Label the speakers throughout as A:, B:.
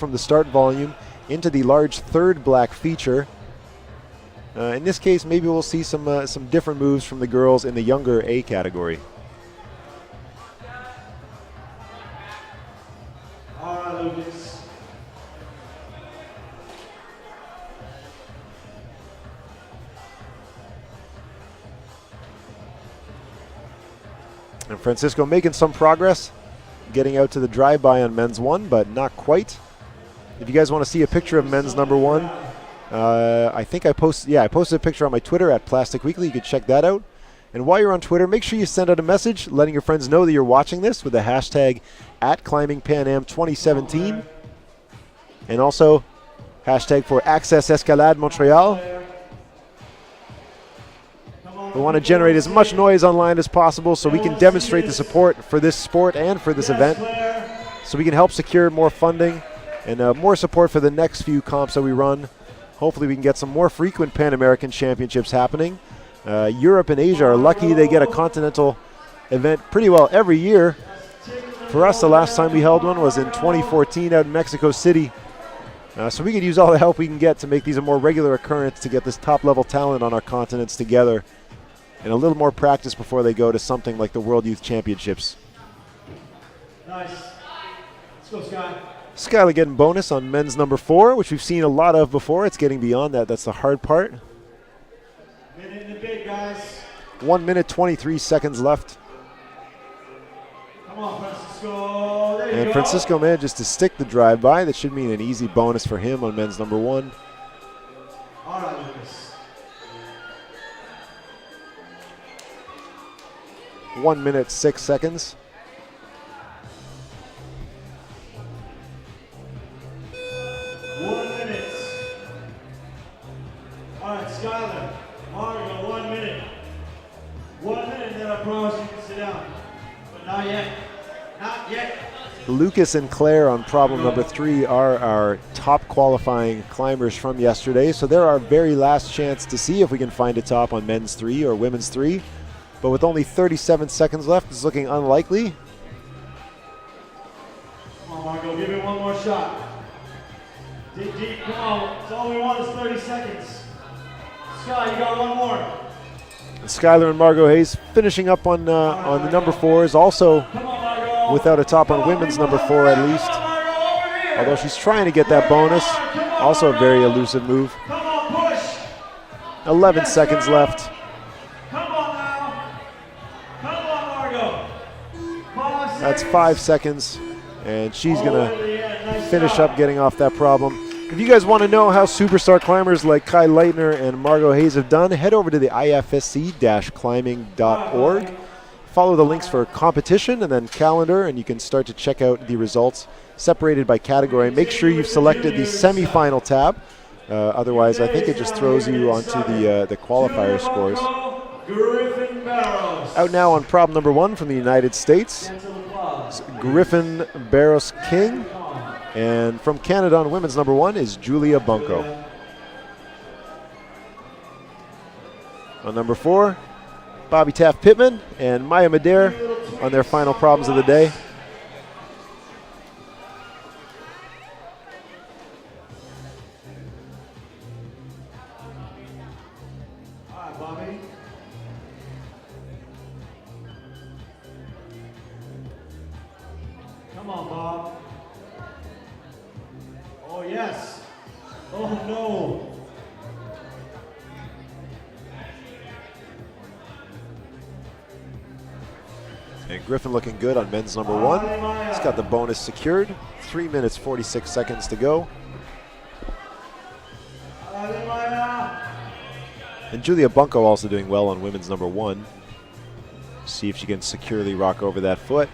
A: from the start volume into the large third black feature. In this case, maybe we'll see some different moves from the girls in the younger A category.
B: All right, Lucas.
A: And Francisco making some progress, getting out to the drive-by on men's 1, but not quite. If you guys want to see a picture of men's number 1, I think I posted a picture on my Twitter at Plastic Weekly. You can check that out. And while you're on Twitter, make sure you send out a message letting your friends know that you're watching this with the hashtag @Climbingpanam17. And also hashtag for Accès Escalade Montreal. We want to generate as much noise online as possible so we can demonstrate the support for this sport and for this event, so we can help secure more funding and more support for the next few comps that we run. Hopefully we can get some more frequent Pan American Championships happening. Europe and Asia are lucky. They get a continental event pretty well every year. For us, the last time we held one was in 2014 out in Mexico City. So we could use all the help we can get to make these a more regular occurrence, to get this top-level talent on our continents together, and a little more practice before they go to something like the World Youth Championships.
B: Nice. Let's go, Sky.
A: Skylar getting bonus on men's number 4, which we've seen a lot of before. It's getting beyond that. That's the hard part.
B: Minute in the big, guys.
A: 1 minute, 23 seconds left.
B: Come on, Francisco. There you
A: And
B: go.
A: Francisco manages to stick the drive-by. That should mean an easy bonus for him on men's number 1.
B: All right, Lucas.
A: 1 minute, 6 seconds.
B: 1 minute. All right, Skylar. Mario, 1 minute. 1 minute, then I promise you can sit down. But not yet. Not yet.
A: Lucas and Claire on problem number 3 are our top qualifying climbers from yesterday. So they're our very last chance to see if we can find a top on men's 3 or women's 3. But with only 37 seconds left, it's looking unlikely.
B: Come on, Marco, give it one more shot. Dig deep, come on. It's all we want is 30 seconds. Sky, you got one more.
A: And Skylar and Margot Hayes finishing up on the number 4s, also
B: Come on, Marco.
A: without a top on women's number 4 at least. Although she's trying to get that bonus. Also a very elusive move.
B: Come on, push.
A: 11 seconds left.
B: Come on now. Come on, Margo. 5
A: That's
B: seconds.
A: 5 seconds. And she's going
B: All the
A: to
B: way to the end. Nice
A: finish
B: job.
A: up getting off that problem. If you guys want to know how superstar climbers like Kai Leitner and Margot Hayes have done, head over to the ifsc-climbing.org. Follow the links for competition and then calendar, and you can start to check out the results separated by category. Make sure you've selected the semifinal tab. Otherwise, I think it just throws you onto the qualifier scores.
B: Griffin Barrows.
A: Out now on problem number 1 from the United States, it's Griffin Barros King. And from Canada on women's number 1 is Julia Bunko. On number 4, Bobby Taft Pittman and Maya Madere on their final problems of the day.
B: All right, Bobby. Come on, Bob. Oh, yes. Oh, no.
A: And Griffin looking good on men's number 1. He's got the bonus secured. 3 minutes, 46 seconds to go. And Julia Bunko also doing well on women's number 1. See if she can securely rock over that foot.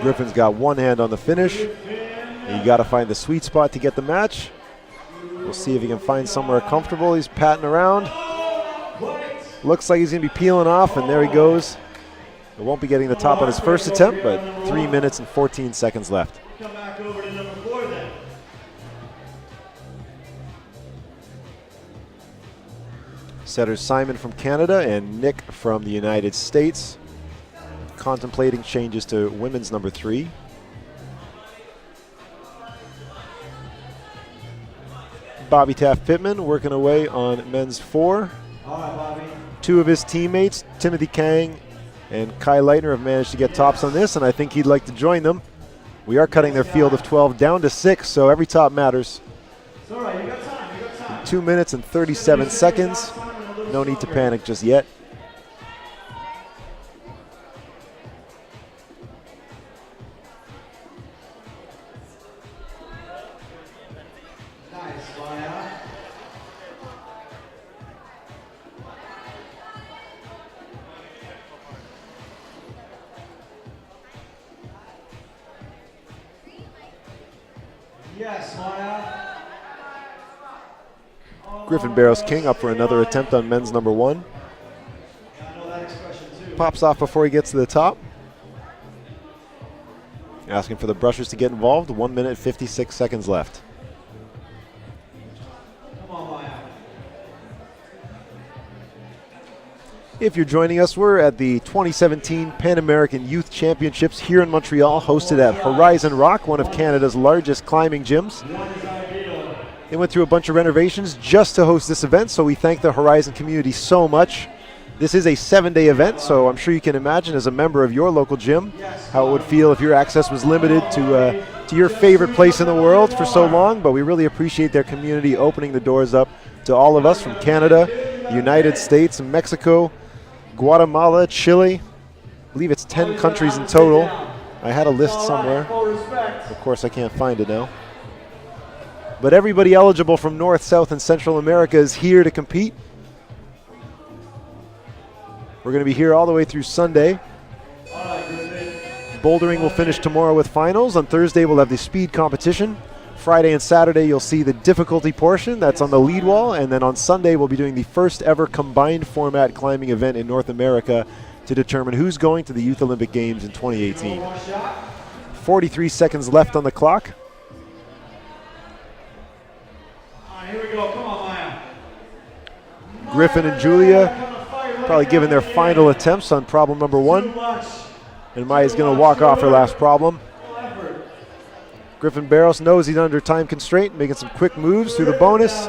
A: Griffin's got one hand on the finish. And you got to find the sweet spot to get the match. We'll see if he can find somewhere comfortable. He's patting around. Looks like he's going to be peeling off, and there he goes. He won't be getting the top on his first attempt, but 3 minutes and 14 seconds left.
B: Come back over to number 4 then.
A: Setters Simon from Canada and Nick from the United States. contemplating changes to women's number 3. Bobby Taft-Pittman working away on men's 4.
B: All right, Bobby.
A: 2 of his teammates, Timothy Kang and Kai Leitner, have managed to get tops on this, and I think he'd like to join them. We are cutting their field of 12 down to 6, so every top matters.
B: It's all right, you got time, you got time.
A: 2 minutes and 37 seconds. No need to panic just yet.
B: Nice, FYA. Yes, FYA.
A: Griffin Barrows King up for another attempt on men's number 1.
B: I know that expression too.
A: Pops off before he gets to the top. Asking for the brushers to get involved. 1 minute, 56 seconds left.
B: Come on, FYA.
A: If you're joining us, we're at the 2017 Pan American Youth Championships here in Montreal, hosted at Horizon Rock, one of Canada's largest climbing gyms.
B: One is ideal.
A: They went through a bunch of renovations just to host this event, so we thank the Horizon community so much. This is a 7-day event, so I'm sure you can imagine as a member of your local gym how it would feel if your access was limited to your favorite place in the world for so long, but we really appreciate their community opening the doors up to all of us from Canada, the United States, Mexico, Guatemala, Chile. I believe it's 10 countries in total. I had a list somewhere.
B: Full respect.
A: Of course, I can't find it now. But everybody eligible from North, South, and Central America is here to compete. We're going to be here all the way through Sunday.
B: All right, Griffin.
A: Bouldering will finish tomorrow with finals. On Thursday, we'll have the speed competition. Friday and Saturday, you'll see the difficulty portion. That's on the lead wall. And then on Sunday, we'll be doing the first ever combined format climbing event in North America to determine who's going to the Youth Olympic Games in 2018. 43 seconds left on the clock.
B: All right, here we go. Come on, Maya.
A: Griffin and Julia probably giving their final attempts on problem number 1. And Maya's going to walk off her last problem. Griffin Barrows knows he's under time constraint, making some quick moves through the bonus.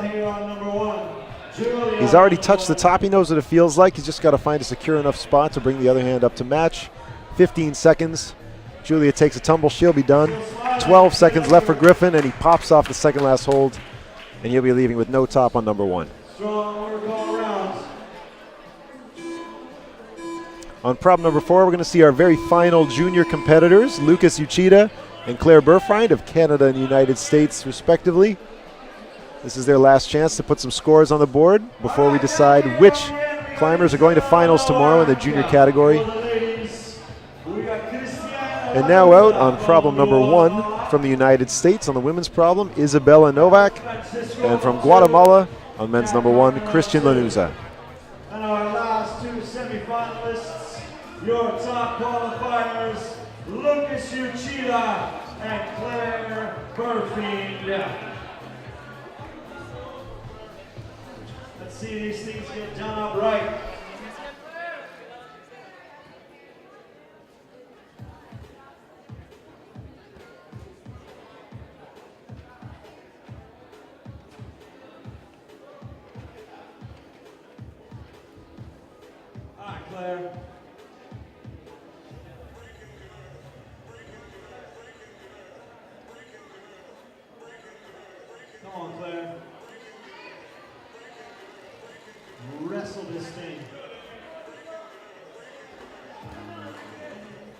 A: He's already touched the top. He knows what it feels like. He's just got to find a secure enough spot to bring the other hand up to match. 15 seconds. Julia takes a tumble. She'll be done. 12 seconds left for Griffin, and he pops off the second last hold, and he'll be leaving with no top on number 1.
B: Strong work all around.
A: On problem number 4, we're going to see our very final junior competitors, Lucas Uchida and Claire Burfrind of Canada and the United States, respectively. This is their last chance to put some scores on the board before we decide which climbers are going to finals tomorrow in the junior category. And now out on problem number 1 from the United States on the women's problem, Isabella Novak. And from Guatemala on men's number 1, Christian Lanuza.
B: And our last 2 semifinalists, your top qualifiers, Lucas Uchida and Claire Burfield. Let's see these things get done up right. All right, Claire. Come on, Claire. Wrestle this thing.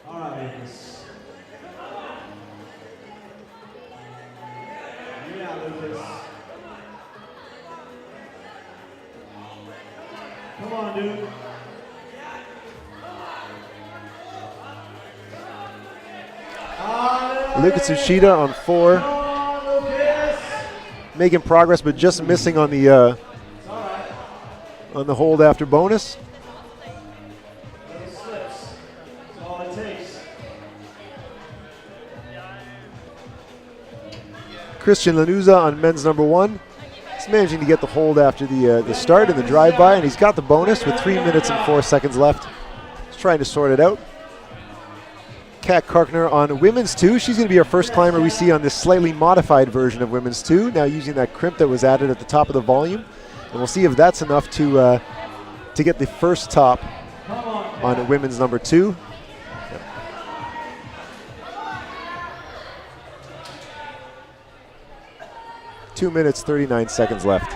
B: All right, Lucas. Yeah, Lucas. Come on, dude.
A: Lucas Uchida on 4. Making progress, but just missing on the hold after bonus.
B: Little slips. That's all it takes.
A: Christian Lanuza on men's number 1. He's managing to get the hold after the start and the drive-by, and he's got the bonus with 3 minutes and 4 seconds left. He's trying to sort it out. Kat Karkner on women's 2. She's going to be our first climber we see on this slightly modified version of women's 2, now using that crimp that was added at the top of the volume. And we'll see if that's enough to get the first top on women's number 2. Yep. 2 minutes, 39 seconds left.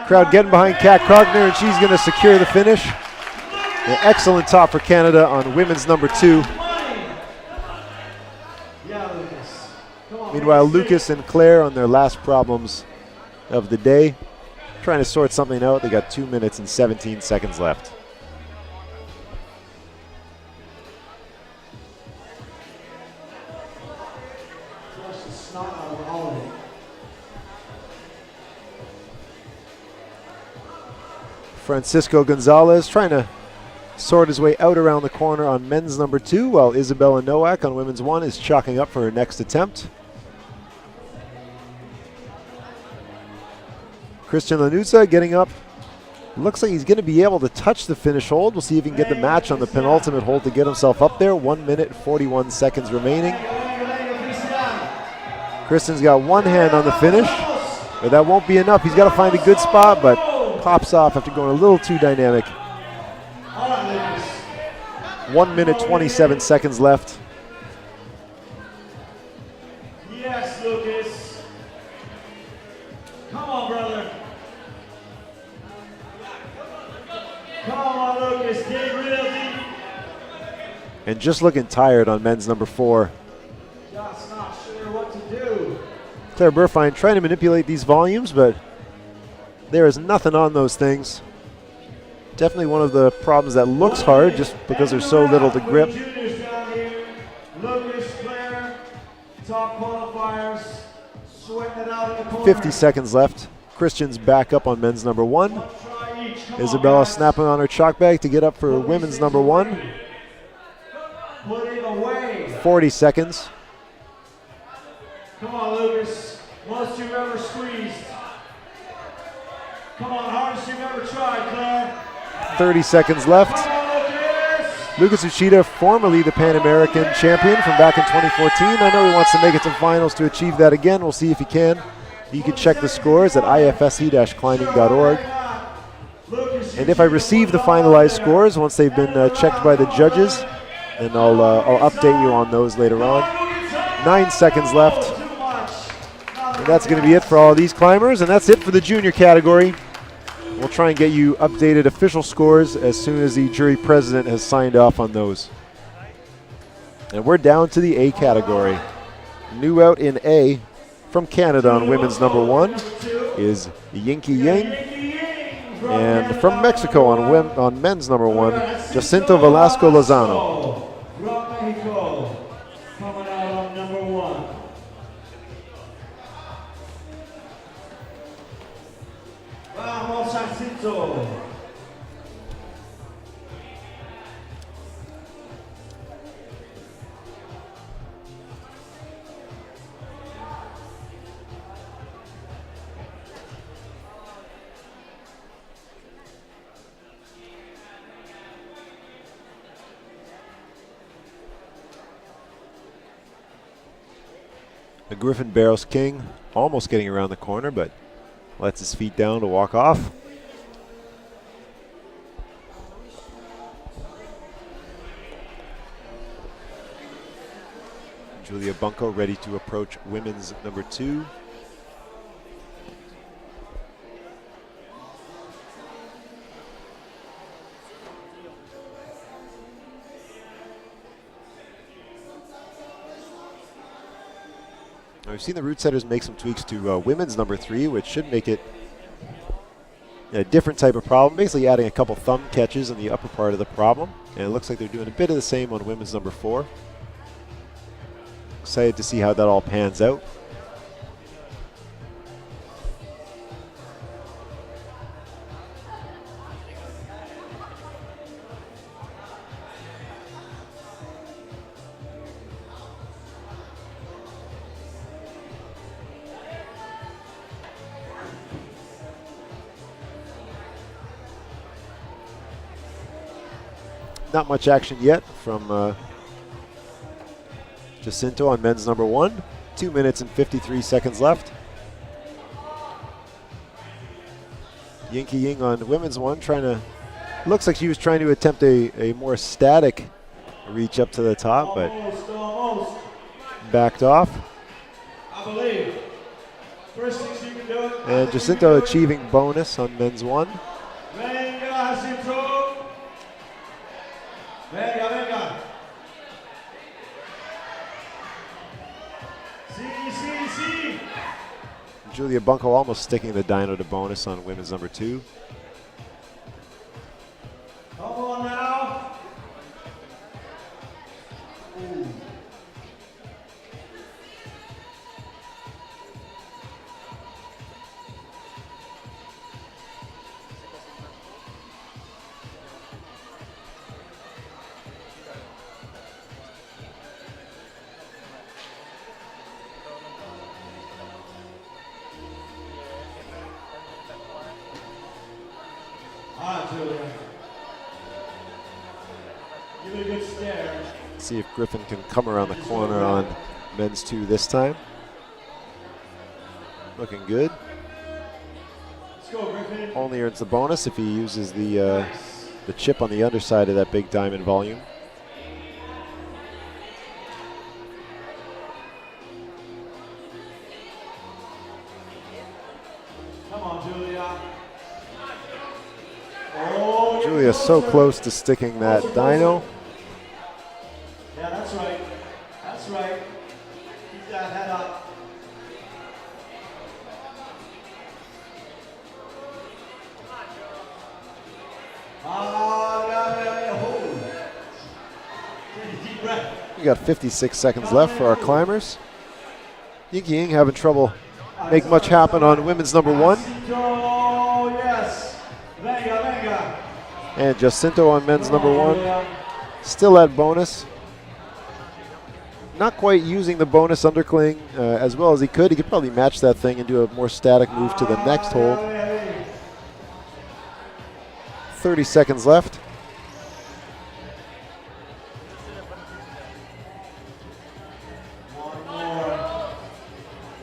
A: Crowd getting behind Kat Karkner, and she's going to secure the finish. An excellent top for Canada on women's number 2. Meanwhile, Lucas and Claire on their last problems of the day, trying to sort something out. They got 2 minutes and 17 seconds left. Francisco Gonzalez trying to sort his way out around the corner on men's number 2, while Isabella Nowak on women's 1 is chalking up for her next attempt. Christian Lanuza getting up. Looks like he's going to be able to touch the finish hold. We'll see if he can get the match on the penultimate hold to get himself up there. 1 minute, 41 seconds remaining. Christian's got one hand on the finish, but that won't be enough. He's got to find a good spot, but pops off after going a little too dynamic. 1 minute, 27 seconds left.
B: Yes, Lucas. Come on, brother. Come on, Lucas. Dig real deep.
A: And just looking tired on men's number 4.
B: Just not sure what to do.
A: Claire Burfine trying to manipulate these volumes, but there is nothing on those things. Definitely one of the problems that looks hard just because there's so little to grip.
B: Lucas, Claire, top qualifiers, sweating it out in the corner.
A: 50 seconds left. Christian's back up on men's number 1. Isabella snapping on her chalk bag to get up for women's number 1.
B: Put it away.
A: 40 seconds.
B: Come on, Lucas. Most you've ever squeezed. Come on, hardest you've ever tried, Claire.
A: 30 seconds left. Lucas Uchida, formerly the Pan American champion from back in 2014. I know he wants to make it to finals to achieve that again. We'll see if he can. You can check the scores at ifsc-climbing.org. And if I receive the finalized scores once they've been checked by the judges, then I'll update you on those later on. 9 seconds left. And that's going to be it for all of these climbers, and that's it for the junior category. We'll try and get you updated official scores as soon as the jury president has signed off on those. And we're down to the A category. New out in A from Canada on women's number 1 is Yinky Ying. And from Mexico on men's number 1, Jacinto Velasco Lozano.
B: From Mexico, coming out on number 1. Vamos, Jacinto.
A: The Griffin Barros King almost getting around the corner, but lets his feet down to walk off. Julia Bunko ready to approach women's number 2. We've seen the route setters make some tweaks to women's number 3, which should make it a different type of problem, basically adding a couple thumb catches in the upper part of the problem. And it looks like they're doing a bit of the same on women's number 4. Excited to see how that all pans out. not much action yet from Jacinto on men's number 1. 2 minutes and 53 seconds left. Yinky Ying on women's 1 trying to, looks like she was trying to attempt a more static reach up to the top, but
B: Almost.
A: backed off.
B: I believe. First things you can do it.
A: And Jacinto achieving bonus on men's 1.
B: Venga, Jacinto. Venga. Sí.
A: Julia Bunko almost sticking the dyno to bonus on women's number 2.
B: Come on now. Ooh. Julia. Give it a good stare.
A: See if Griffin can come around the corner on men's 2 this time. Looking good.
B: Let's go, Griffin.
A: Only earns the bonus if he uses the chip on the underside of that big diamond volume.
B: Come on, Julia.
A: Julia's so close to sticking that dyno.
B: Yeah, that's right. Keep that head up. Hold. Take a deep breath.
A: We got 56 seconds left for our climbers. Yinky Ying having trouble make much happen on women's number 1.
B: Oh, yes. Venga.
A: And Jacinto on men's number 1. Still at bonus. Not quite using the bonus undercling as well as he could. He could probably match that thing and do a more static move to the next hole. 30 seconds left.
B: One more.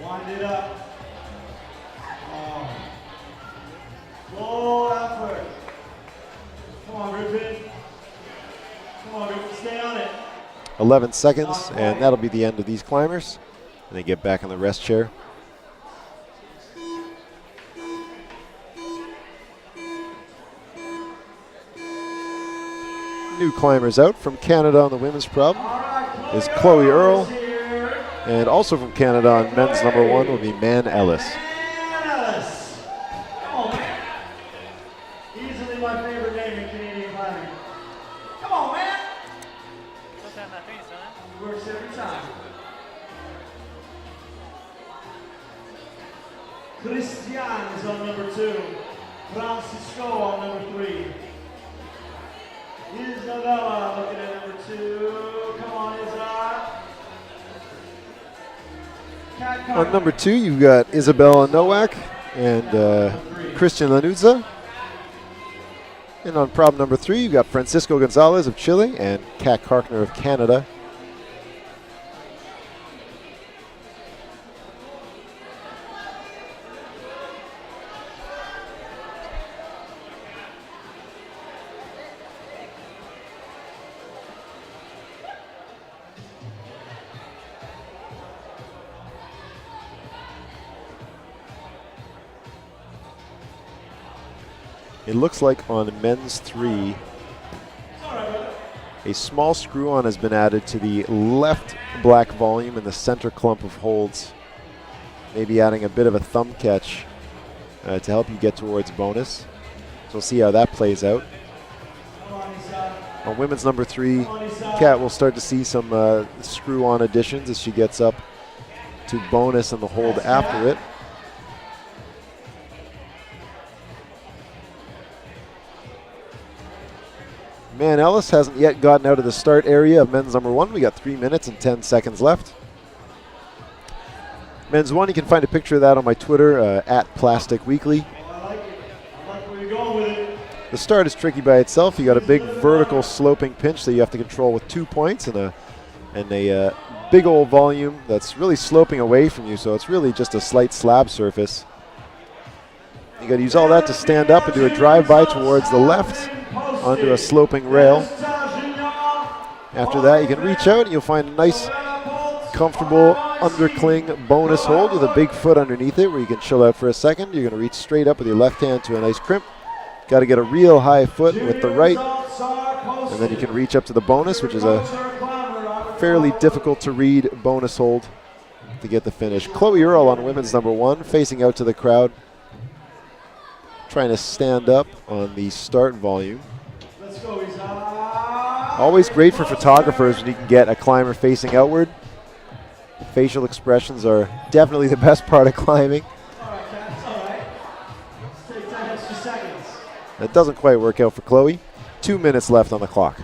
B: Wind it up. Full effort. Come on, Griffin. Stay on it.
A: 11 seconds, and that'll be the end of these climbers. And they get back in the rest chair. New climbers out from Canada on the women's prob is Chloe Earl. And also from Canada on men's number 1 will be Man Ellis.
B: Come on, man. Easily my favorite name in Canadian climbing. Come on, man. It works every time. Christian is on number 2. Francisco on number 3. Isabella looking at number 2. Come on, Isabella.
A: On number 2, you've got Isabella Nowak and Christian Lanuzza. And on prob number 3, you've got Francisco Gonzalez of Chile and Kat Karkner of Canada. It looks like on men's 3, a small screw-on has been added to the left black volume in the center clump of holds, maybe adding a bit of a thumb catch to help you get towards bonus. So we'll see how that plays out. On women's number 3, Kat will start to see some screw-on additions as she gets up to bonus and the hold after it. Man Ellis hasn't yet gotten out of the start area of men's number 1. We got 3 minutes and 10 seconds left. Men's 1, you can find a picture of that on my Twitter, @PlasticWeekly.
B: I like it. I like where you're going with it.
A: The start is tricky by itself. You got a big vertical sloping pinch that you have to control with 2 points and a big old volume that's really sloping away from you, so it's really just a slight slab surface. You got to use all that to stand up and do a drive-by towards the left onto a sloping rail. After that, you can reach out and you'll find a nice, comfortable undercling bonus hold with a big foot underneath it where you can chill out for a second. You're going to reach straight up with your left hand to a nice crimp. Got to get a real high foot with the right, and then you can reach up to the bonus, which is a fairly difficult to read bonus hold to get the finish. Chloe Earl on women's number 1, facing out to the crowd, trying to stand up on the start volume. Always great for photographers when you can get a climber facing outward. Facial expressions are definitely the best part of climbing. That doesn't quite work out for Chloe. 2 minutes left on the clock.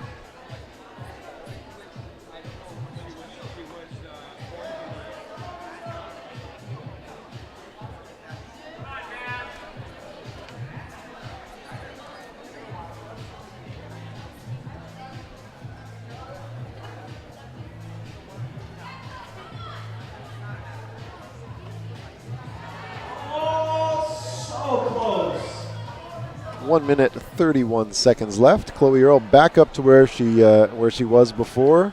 B: So close.
A: 1 minute 31 seconds left. Chloe Earl back up to where she was before.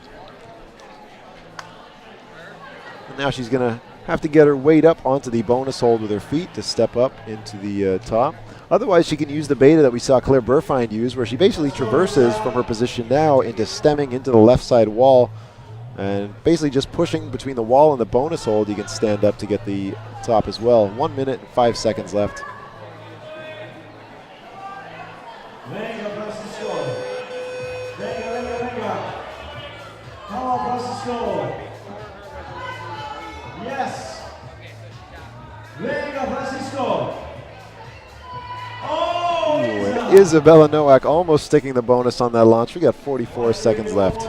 A: And now she's going to have to get her weight up onto the bonus hold with her feet to step up into the top. Otherwise, she can use the beta that we saw Claire Burfine use, where she basically traverses from her position now into stemming into the left side wall. And basically just pushing between the wall and the bonus hold, you can stand up to get the top as well. 1 minute and 5 seconds left.
B: Venga, Francisco. Venga. Come on, Francisco. Yes. Venga, Francisco. Oh,
A: And Isabella Nowak almost sticking the bonus on that launch. We got 44 seconds left.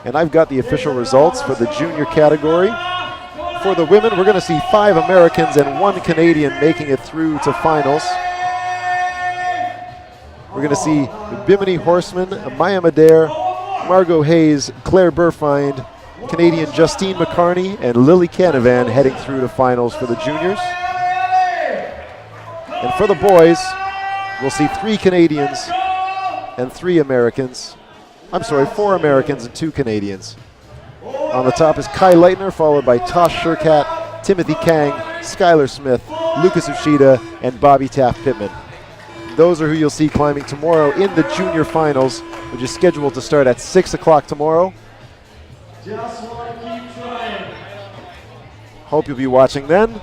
A: And I've got the official results for the junior category. For the women, we're going to see 5 Americans and 1 Canadian making it through to finals. We're going to see Bimini Horseman, Maya Madere, Margot Hayes, Claire Burfind, Canadian Justine McCarney, and Lily Canavan heading through to finals for the juniors. And for the boys, we'll see 3 Canadians and 3 Americans. I'm sorry, 4 Americans and 2 Canadians. On the top is Kai Leitner, followed by Tosh Shurkat, Timothy Kang, Skylar Smith, Lucas Uchida, and Bobby Taft Pittman. Those are who you'll see climbing tomorrow in the junior finals, which is scheduled to start at 6 o'clock tomorrow.
B: just want to keep trying.
A: Hope you'll be watching then.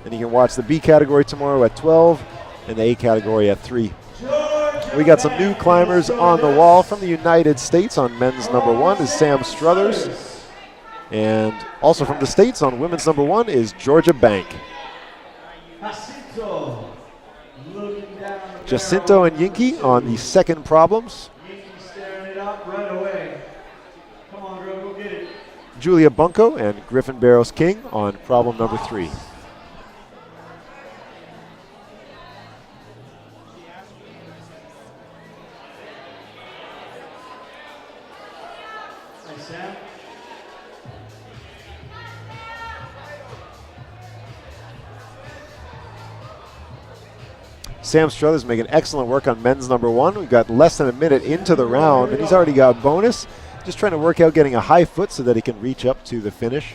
A: And you can watch the B category tomorrow at 12 and the A category at 3. We got some new climbers on the wall from the United States. On men's number 1 is Sam Struthers. And also from the States on women's number 1 is Georgia Bank.
B: Jacinto looking down the
A: Jacinto and Yinky on the second problems.
B: Yankees staring it up right away. Come on, girl, go get it.
A: Julia Bunko and Griffin Barrows King on problem number 3.
B: Hey, Sam.
A: Sam Struthers making excellent work on men's number 1. We've got less than a minute into the round, and he's already got a bonus. Just trying to work out getting a high foot so that he can reach up to the finish.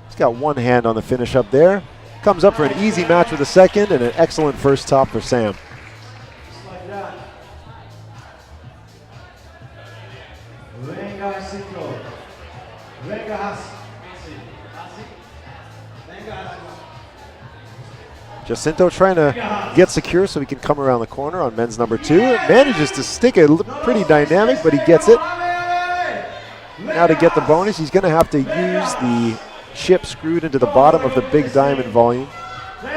A: He's got one hand on the finish up there. Comes up for an easy match with a second and an excellent first top for Sam.
B: Just like that. Venga, Jacinto. Venga, Jacinto. Venga, Jacinto.
A: Jacinto trying to get secure so he can come around the corner on men's number 2. Manages to stick it, pretty dynamic, but he gets it. Now to get the bonus, he's going to have to use the chip screwed into the bottom of the big diamond volume.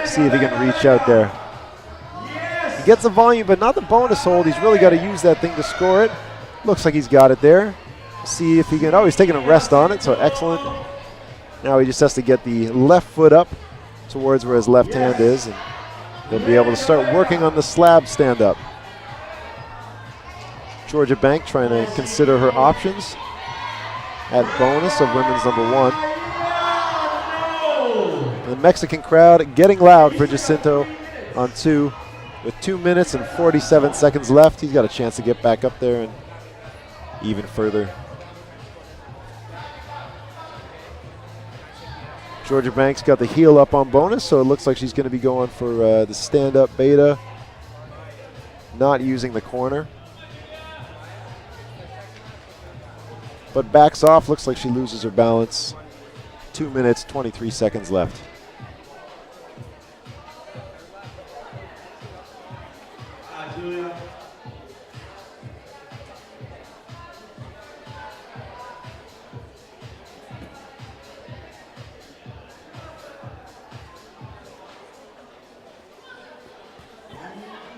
A: See if he can reach out there. He gets the volume, but not the bonus hold. He's really got to use that thing to score it. Looks like he's got it there. See if he can. Oh, he's taking a rest on it, so excellent. Now he just has to get the left foot up towards where his left hand is, and he'll be able to start working on the slab stand-up. Georgia Bank trying to consider her options at bonus of women's number 1. The Mexican crowd getting loud for Jacinto on 2. With 2 minutes and 47 seconds left, he's got a chance to get back up there and even further. Georgia Banks got the heel up on bonus, so it looks like she's going to be going for the stand-up beta, not using the corner. But backs off, looks like she loses her balance. 2 minutes, 23 seconds left.
B: Julia.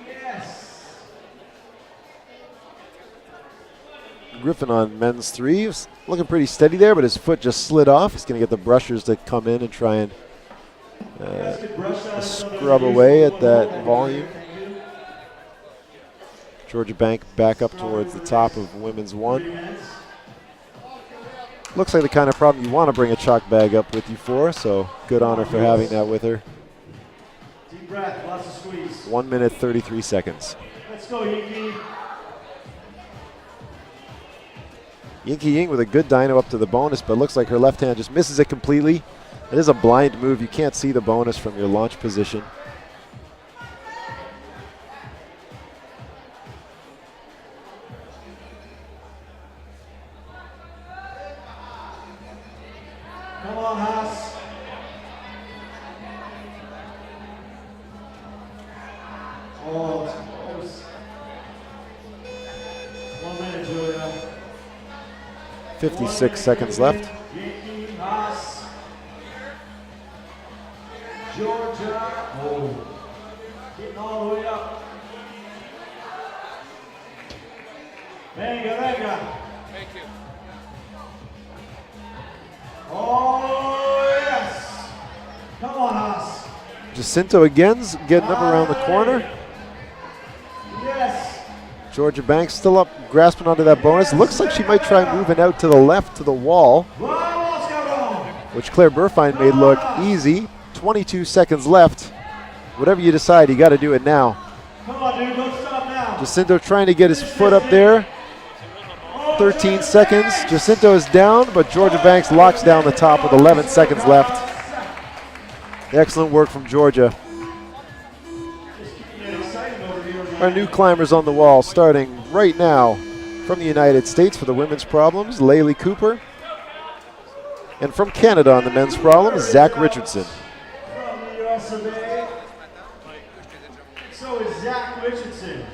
B: Yes.
A: Griffin on men's 3. Looking pretty steady there, but his foot just slid off. He's going to get the brushers to come in and try and scrub away at that volume. Georgia Bank back up towards the top of women's 1. Looks like the kind of problem you want to bring a chalk bag up with you for, so good on her for having that with her.
B: Deep breath, lots of squeeze.
A: 1 minute, 33 seconds.
B: Let's go, Yinky.
A: Yinky Ying with a good dyno up to the bonus, but looks like her left hand just misses it completely. It is a blind move. You can't see the bonus from your launch position.
B: Come on, Haas. Oh, it's close. 1 minute, Julia.
A: 56 seconds left.
B: Yinky, Haas. Georgia. Oh. Getting all the way up. Venga, venga.
C: Thank you.
B: Oh, yes. Come on, Haas.
A: Jacinto again's getting up around the corner.
B: Yes.
A: Georgia Banks still up, grasping onto that bonus. Looks like she might try moving out to the left to the wall,
B: Vamos, cabrón.
A: which Claire Burfine made look easy. 22 seconds left. Whatever you decide, you got to do it now.
B: Come on, dude. Don't stop now.
A: Jacinto trying to get his foot up there. 13 seconds. Jacinto is down, but Georgia Banks locks down the top with 11 seconds left. Excellent work from Georgia. Our new climbers on the wall, starting right now from the United States for the women's problems, Laylee Cooper. And from Canada on the men's problems, Zach Richardson.
B: From the US of A. So is Zach Richardson.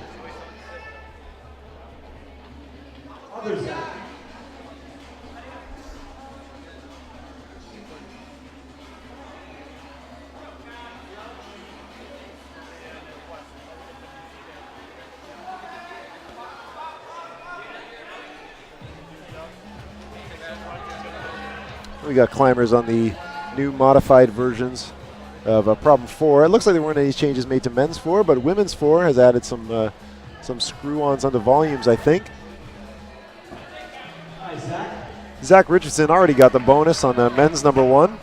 B: Other Zach.
A: We got climbers on the new modified versions of problem 4. It looks like there weren't any changes made to men's 4, but women's 4 has added some screw-ons onto volumes, I think.
B: Hi, Zach.
A: Zach Richardson already got the bonus on men's number 1.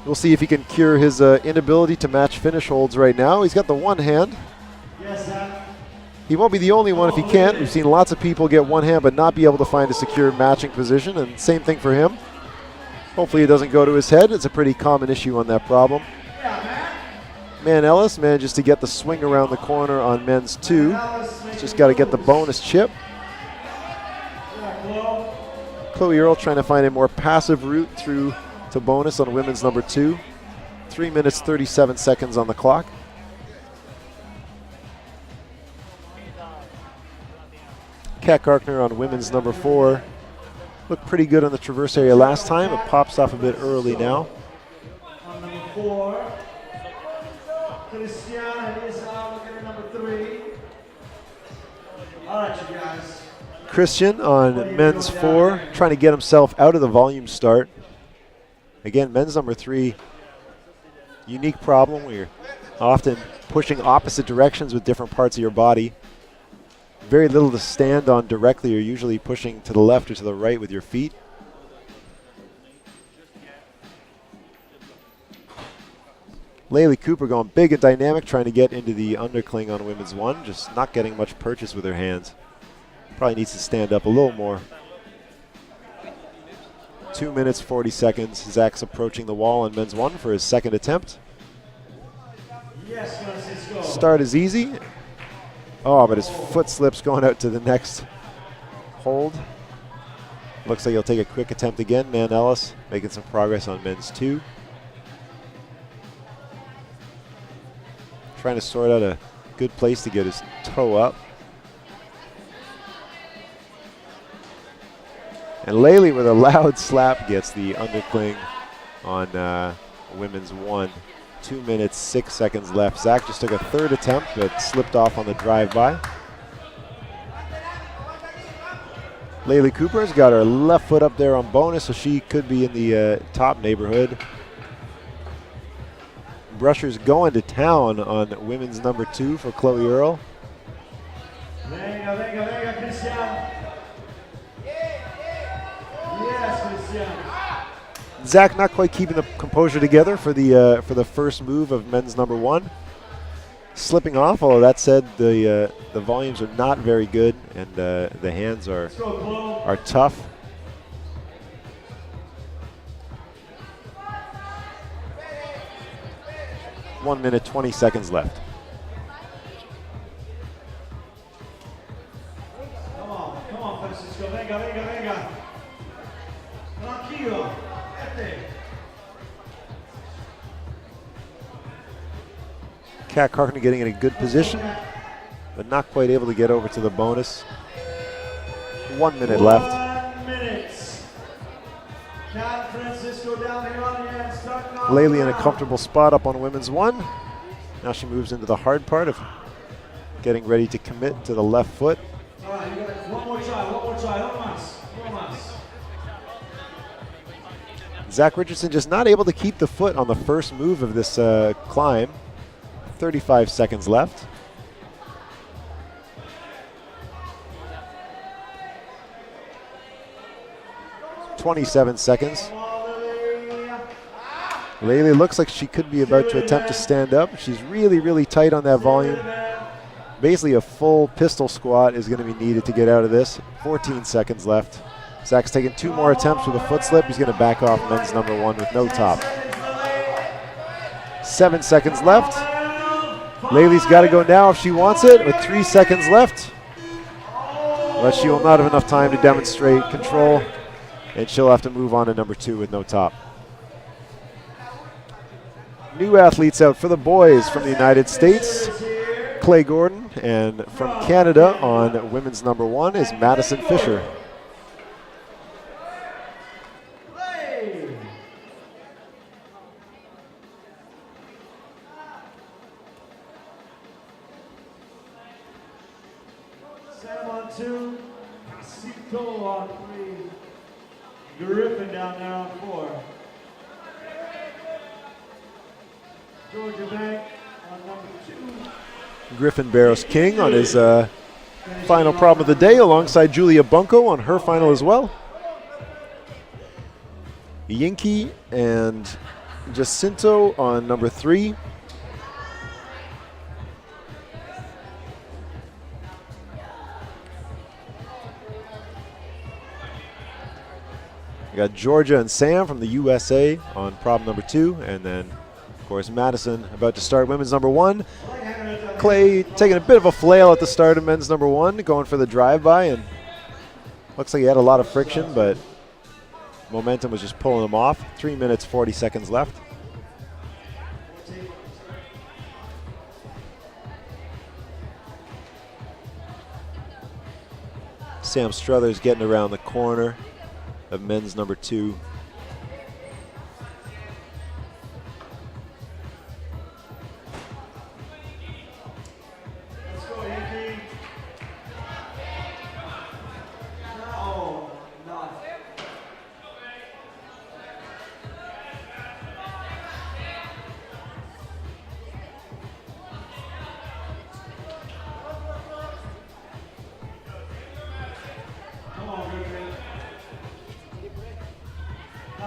A: We'll see if he can cure his inability to match finish holds right now. He's got the one hand.
B: Yes, Zach.
A: He won't be the only one if he can't. We've seen lots of people get one hand but not be able to find a secure matching position, and same thing for him. Hopefully it doesn't go to his head. It's a pretty common issue on that problem. Man Ellis manages to get the swing around the corner on men's 2. He's just got to get the bonus chip. Chloe Earl trying to find a more passive route through to bonus on women's number 2. 3 minutes, 37 seconds on the clock. Kat Karkner on women's number 4. Looked pretty good on the traverse area last time. It pops off a bit early now.
B: On number 4. Cristiana is looking at number 3. All right, you guys.
A: Christian on men's 4, trying to get himself out of the volume start. Again, men's number 3, unique problem where you're often pushing opposite directions with different parts of your body. very little to stand on directly. You're usually pushing to the left or to the right with your feet. Laylee Cooper going big and dynamic, trying to get into the undercling on women's 1, just not getting much purchase with her hands. Probably needs to stand up a little more. 2 minutes, 40 seconds. Zach's approaching the wall on men's 1 for his second attempt.
B: Yes, Francisco.
A: Start is easy. Oh, but his foot slips going out to the next hold. Looks like he'll take a quick attempt again. Man Ellis making some progress on men's 2. Trying to sort out a good place to get his toe up. And Laylee with a loud slap gets the undercling on women's 1. 2 minutes, 6 seconds left. Zach just took a third attempt, but slipped off on the drive-by. Laylee Cooper's got her left foot up there on bonus, so she could be in the top neighborhood. Brusher's going to town on women's number 2 for Chloe Earl.
B: Venga, venga, venga, Christian. Yes, Christian.
A: Zach not quite keeping the composure together for the first move of men's number 1. Slipping off, although that said, the volumes are not very good, and the hands are tough. One minute, 20 seconds left.
B: Come on, Francisco. Venga, venga, venga. Tranquilo.
A: Kat Carkner getting in a good position, but not quite able to get over to the bonus. 1 minute left.
B: 1 minute. Kat Francisco down here on the end.
A: Laylee in a comfortable spot up on women's 1. Now she moves into the hard part of getting ready to commit to the left foot.
B: All right, you got one more try.
A: Zach Richardson just not able to keep the foot on the first move of this climb. 35 seconds left. .27 seconds. Laylee looks like she could be about to attempt to stand up. She's really, really tight on that volume. Basically a full pistol squat is going to be needed to get out of this. 14 seconds left. Zach's taking 2 more attempts with a foot slip. He's going to back off men's number 1 with no top. 7 seconds left. Laylee's got to go now if she wants it with 3 seconds left. But she will not have enough time to demonstrate control, and she'll have to move on to number 2 with no top. New athletes out for the boys from the United States. Clay Gordon, and from Canada on women's number 1 is Madison Fisher.
B: Sam on 2, Casito on 3, Griffin down there on 4. Georgia Bank on number 2.
A: Griffin Barros King on his final problem of the day, alongside Julia Bunko on her final as well. Yinky and Jacinto on number 3. We got Georgia and Sam from the USA on problem number 2, and then of course Madison about to start women's number 1. Clay taking a bit of a flail at the start of men's number 1, going for the drive-by, and looks like he had a lot of friction, but momentum was just pulling him off. 3 minutes, 40 seconds left. Sam Struthers getting around the corner of men's number 2.
B: Let's go, Yankee. No, not.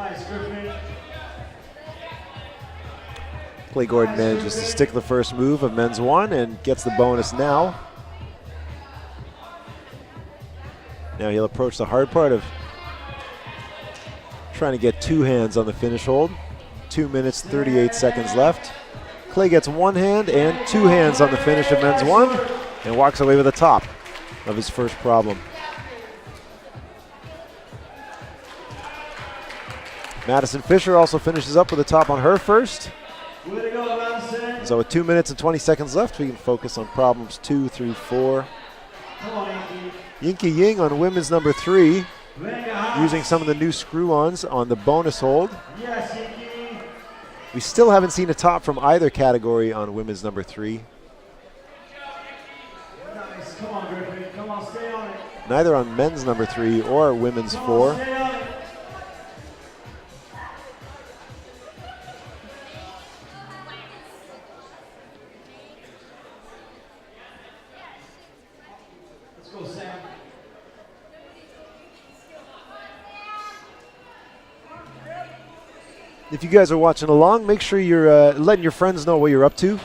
B: Nice, Griffin.
A: Clay Gordon manages to stick the first move of men's 1 and gets the bonus now. Now he'll approach the hard part of trying to get 2 hands on the finish hold. 2 minutes, 38 seconds left. Clay gets 1 hand and 2 hands on the finish of men's 1 and walks away with the top of his first problem. Madison Fisher also finishes up with a top on her first.
B: Way to go, Madison.
A: So with 2 minutes and 20 seconds left, we can focus on problems 2 through 4.
B: Come on, Yankee.
A: Yinky Ying on women's number 3,
B: Venga, Haas.
A: using some of the new screw-ons on the bonus hold.
B: Yes, Yankee.
A: We still haven't seen a top from either category on women's number 3.
B: Nice. Come on, Griffin. Come on, stay on it.
A: Neither on men's number 3 or women's
B: Come
A: 4.
B: on, stay on it. Let's go, Sam.
A: If you guys are watching along, make sure you're letting your friends know what you're up to.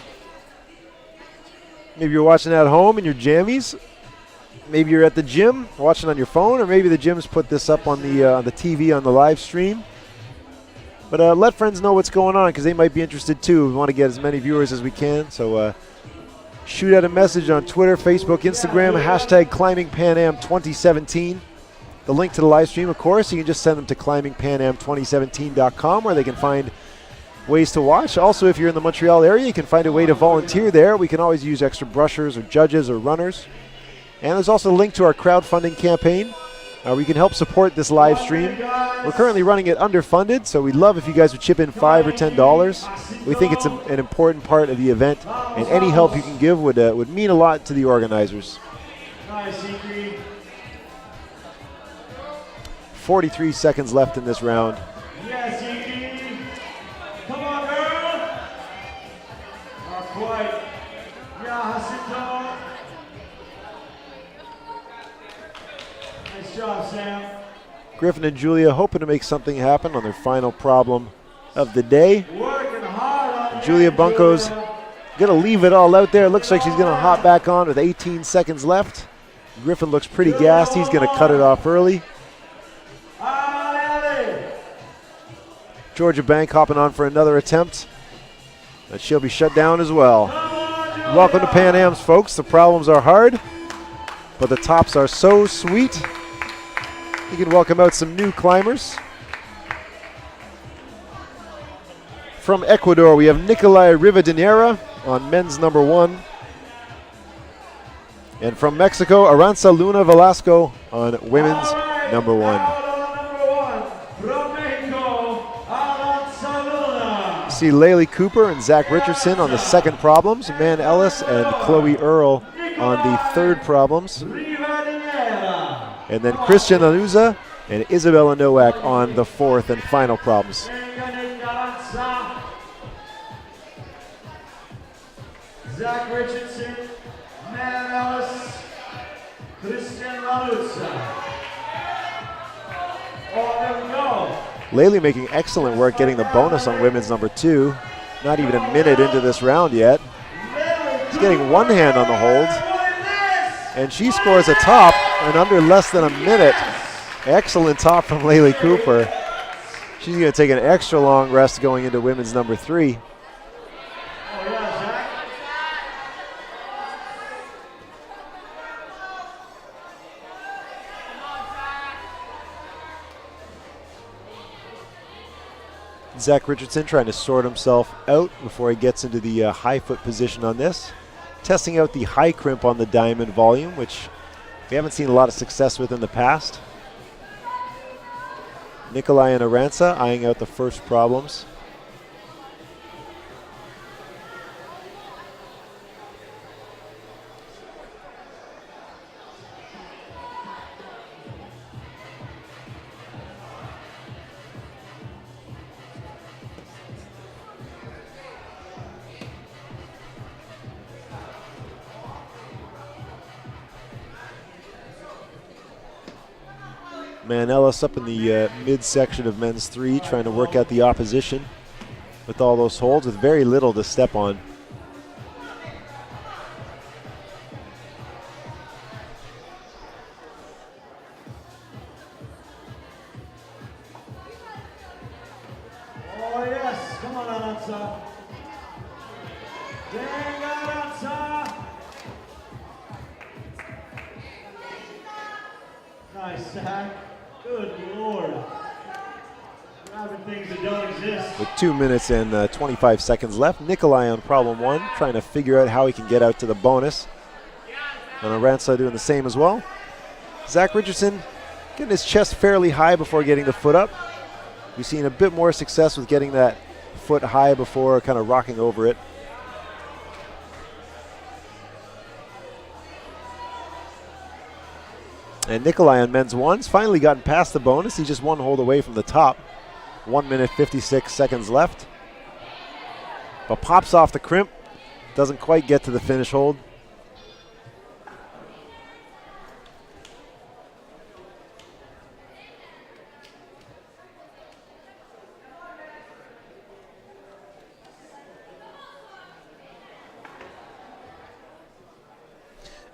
A: Maybe you're watching at home in your jammies. Maybe you're at the gym watching on your phone, or maybe the gym's put this up on the TV on the live stream. But let friends know what's going on because they might be interested too. We want to get as many viewers as we can. So shoot out a message on Twitter, Facebook, Instagram, hashtag Climbingpanam2017. The link to the live stream, of course, you can just send them to climbingpanam2017.com where they can find ways to watch. Also, if you're in the Montreal area, you can find a way to volunteer there. We can always use extra brushers or judges or runners. And there's also a link to our crowdfunding campaign where you can help support this live stream. We're currently running it underfunded, so we'd love if you guys would chip in $5 or $10. We think it's an important part of the event, and any help you can give would mean a lot to the organizers.
B: Nice, Yankee.
A: 43 seconds left in this round.
B: Yes, Yankee. Come on, girl. Not quite. Yeah, Jacinto. Nice job, Sam.
A: Griffin and Julia hoping to make something happen on their final problem of the day.
B: Working hard on
A: Julia
B: that,
A: Bunko's
B: Julia.
A: gonna leave it all out there. Looks like she's gonna hop back on with 18 seconds left. Griffin looks pretty gassed. He's gonna cut it off early. Georgia Bank hopping on for another attempt. But she'll be shut down as well. Welcome to Pan Am's, folks. The problems are hard, but the tops are so sweet. You can welcome out some new climbers. From Ecuador, we have Nicolai Rivadeneira on men's number 1. And from Mexico, Aranza Luna Velasco on women's number 1. See Laylee Cooper and Zach Richardson on the second problems, Man Ellis and Chloe Earle on the third problems. And then Christian Anuza and Isabella Nowak on the fourth and final problems.
B: Zach Richardson, Man Ellis, Christian Anuza. Oh, there we go.
A: Laylee making excellent work getting the bonus on women's number 2. Not even a minute into this round yet. She's getting 1 hand on the hold. And she scores a top in under less than a minute. Excellent top from Laylee Cooper. She's going to take an extra long rest going into women's number 3. Zach Richardson trying to sort himself out before he gets into the high foot position on this. Testing out the high crimp on the diamond volume, which we haven't seen a lot of success with in the past. Nicolai and Aranza eyeing out the first problems. Ellis up in the midsection of men's 3, trying to work out the opposition with all those holds with very little to step on.
B: Oh yes, come on Aranza. Venga Aranza. Nice sack. Good Lord. Grabbing things that don't exist.
A: With 2 minutes and 25 seconds left, Nikolai on problem 1, trying to figure out how he can get out to the bonus. And Aranza doing the same as well. Zach Richardson getting his chest fairly high before getting the foot up. We've seen a bit more success with getting that foot high before kind of rocking over it. And Nikolai on men's 1's finally gotten past the bonus. He's just 1 hold away from the top. 1 minute 56 seconds left. But pops off the crimp. Doesn't quite get to the finish hold.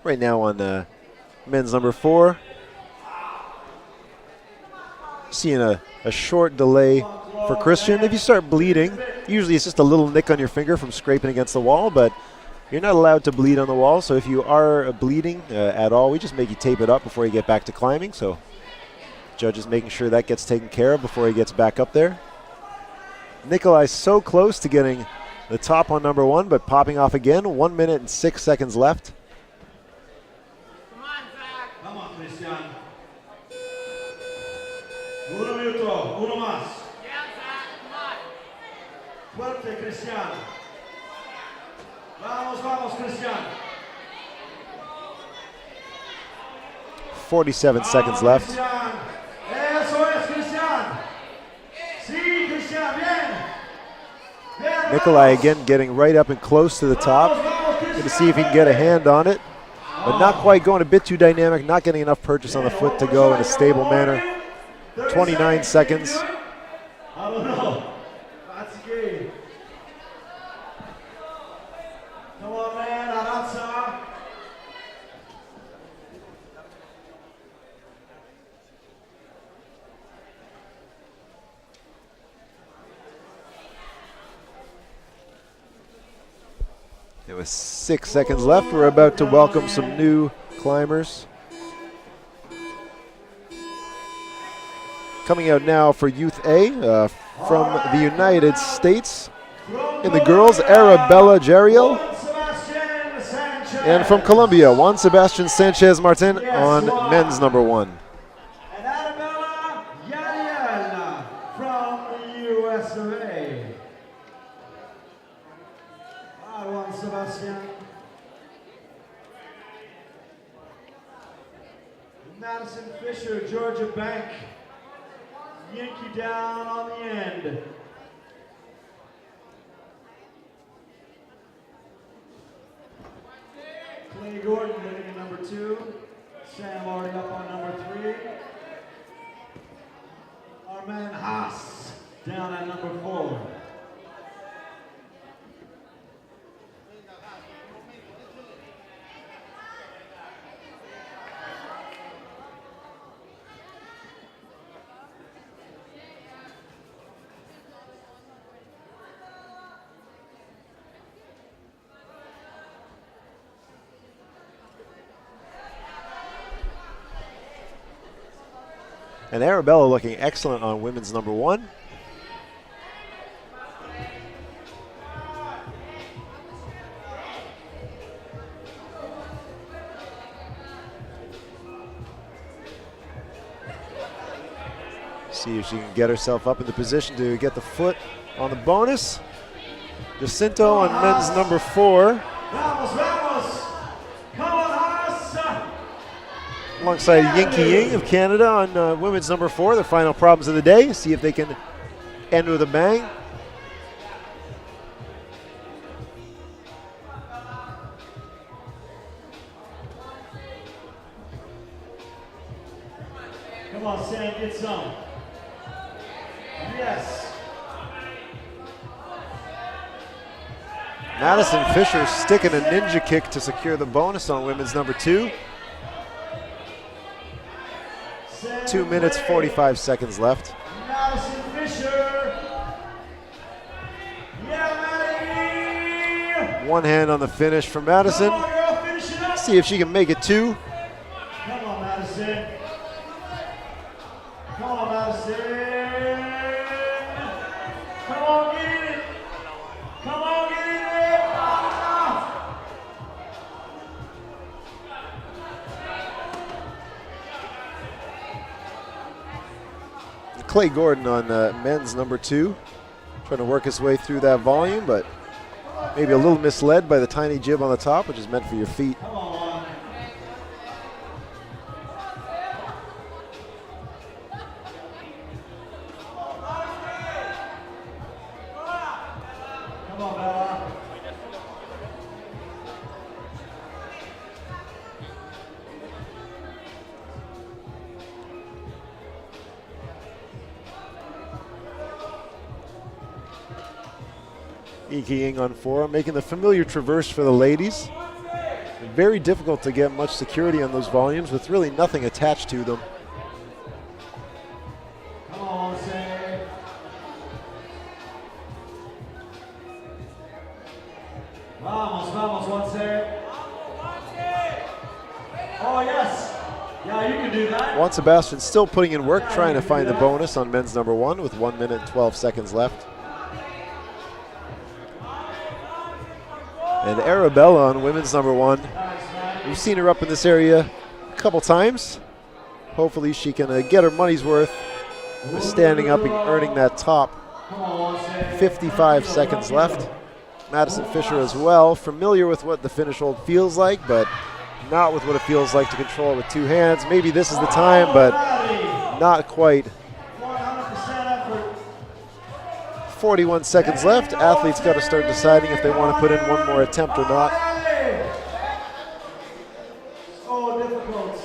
A: Right now on men's number 4, seeing a short delay for Christian. If you start bleeding, usually it's just a little nick on your finger from scraping against the wall, but you're not allowed to bleed on the wall. So if you are bleeding at all, we just make you tape it up before you get back to climbing. So judge is making sure that gets taken care of before he gets back up there. Nikolai's so close to getting the top on number 1, but popping off again. 1 minute and 6 seconds left.
B: Come on, Christian. Uno minuto, uno más. Fuerte, Christian. Vamos, vamos, Christian.
A: 47 seconds left.
B: Eso es, Christian. Sí, Christian, bien. Bien,
A: Nikolai
B: vamos.
A: again getting right up and close to the top. Going to see if he can get a hand on it. But not quite going, a bit too dynamic, not getting enough purchase on the foot to go in a stable manner. 29 seconds.
B: I don't know. That's good. Come on, man. Aranza.
A: There was 6 seconds left. We're about to welcome some new climbers. Coming out now for Youth A from the United States. In the girls, Arabella Jeriel. And from Colombia, Juan Sebastian Sanchez Martin on men's number 1.
B: And Arabella Jeriel from the US of A. Juan Sebastian. Madison Fisher, Georgia Bank. Yankee down on the end. Clay Gordon hitting at number 2. Sam already up on number 3. Our man Haas down at number 4.
A: And Arabella looking excellent on women's number 1. See if she can get herself up in the position to get the foot on the bonus. Jacinto on men's number 4.
B: Vamos, vamos. Come on, Haas.
A: Alongside Yinky Ying of Canada on women's number 4, their final problems of the day. See if they can end with a bang.
B: Come on, Sam, get some. Yes.
A: Madison Fisher sticking a ninja kick to secure the bonus on women's number 2. 2 minutes, 45 seconds left.
B: Madison Fisher. Yeah, Maddie.
A: One hand on the finish for Madison.
B: Come on, girl, finish it up.
A: See if she can make it 2.
B: Come on, Madison. Come on, Madison. Come on, get in it. Come on, get in it. Ah.
A: Clay Gordon on men's number 2. Trying to work his way through that volume, but maybe a little misled by the tiny jib on the top, which is meant for your feet.
B: Come on. Come on, Bella.
A: Ikiing on 4, making the familiar traverse for the ladies. Very difficult to get much security on those volumes with really nothing attached to them.
B: Come on, Sam. Vamos, vamos, one set. Oh, yes. Yeah, you can do that.
A: Juan Sebastian still putting in work, trying to find the bonus on men's number 1 with 1 minute and 12 seconds left. And Arabella on women's number 1. We've seen her up in this area a couple times. Hopefully she can get her money's worth with standing up and earning that top. 55 seconds left. Madison Fisher as well, familiar with what the finish hold feels like, but not with what it feels like to control it with 2 hands. Maybe this is the time, but not quite. 41 seconds left. Athletes got to start deciding if they want to put in one more attempt or not.
B: So difficult.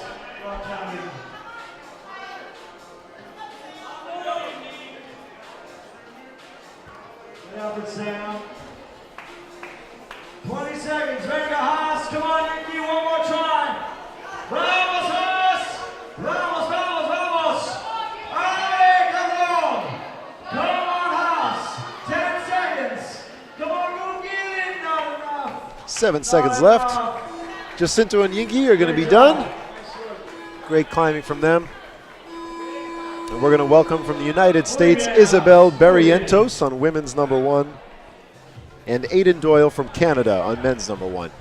B: Good effort, Sam. 20 seconds. Ready to Haas. Come on, Nikki. One more try. Vamos, Haas. Vamos, vamos, vamos. Hey, come on. Come on, Haas. 10 seconds. Come on, go get it. Not enough.
A: 7 seconds left. Jacinto and Yinki are going to be done. Great climbing from them. And we're going to welcome from the United States, Isabel Barrientos on women's number 1. And Aidan Doyle from Canada on men's number 1.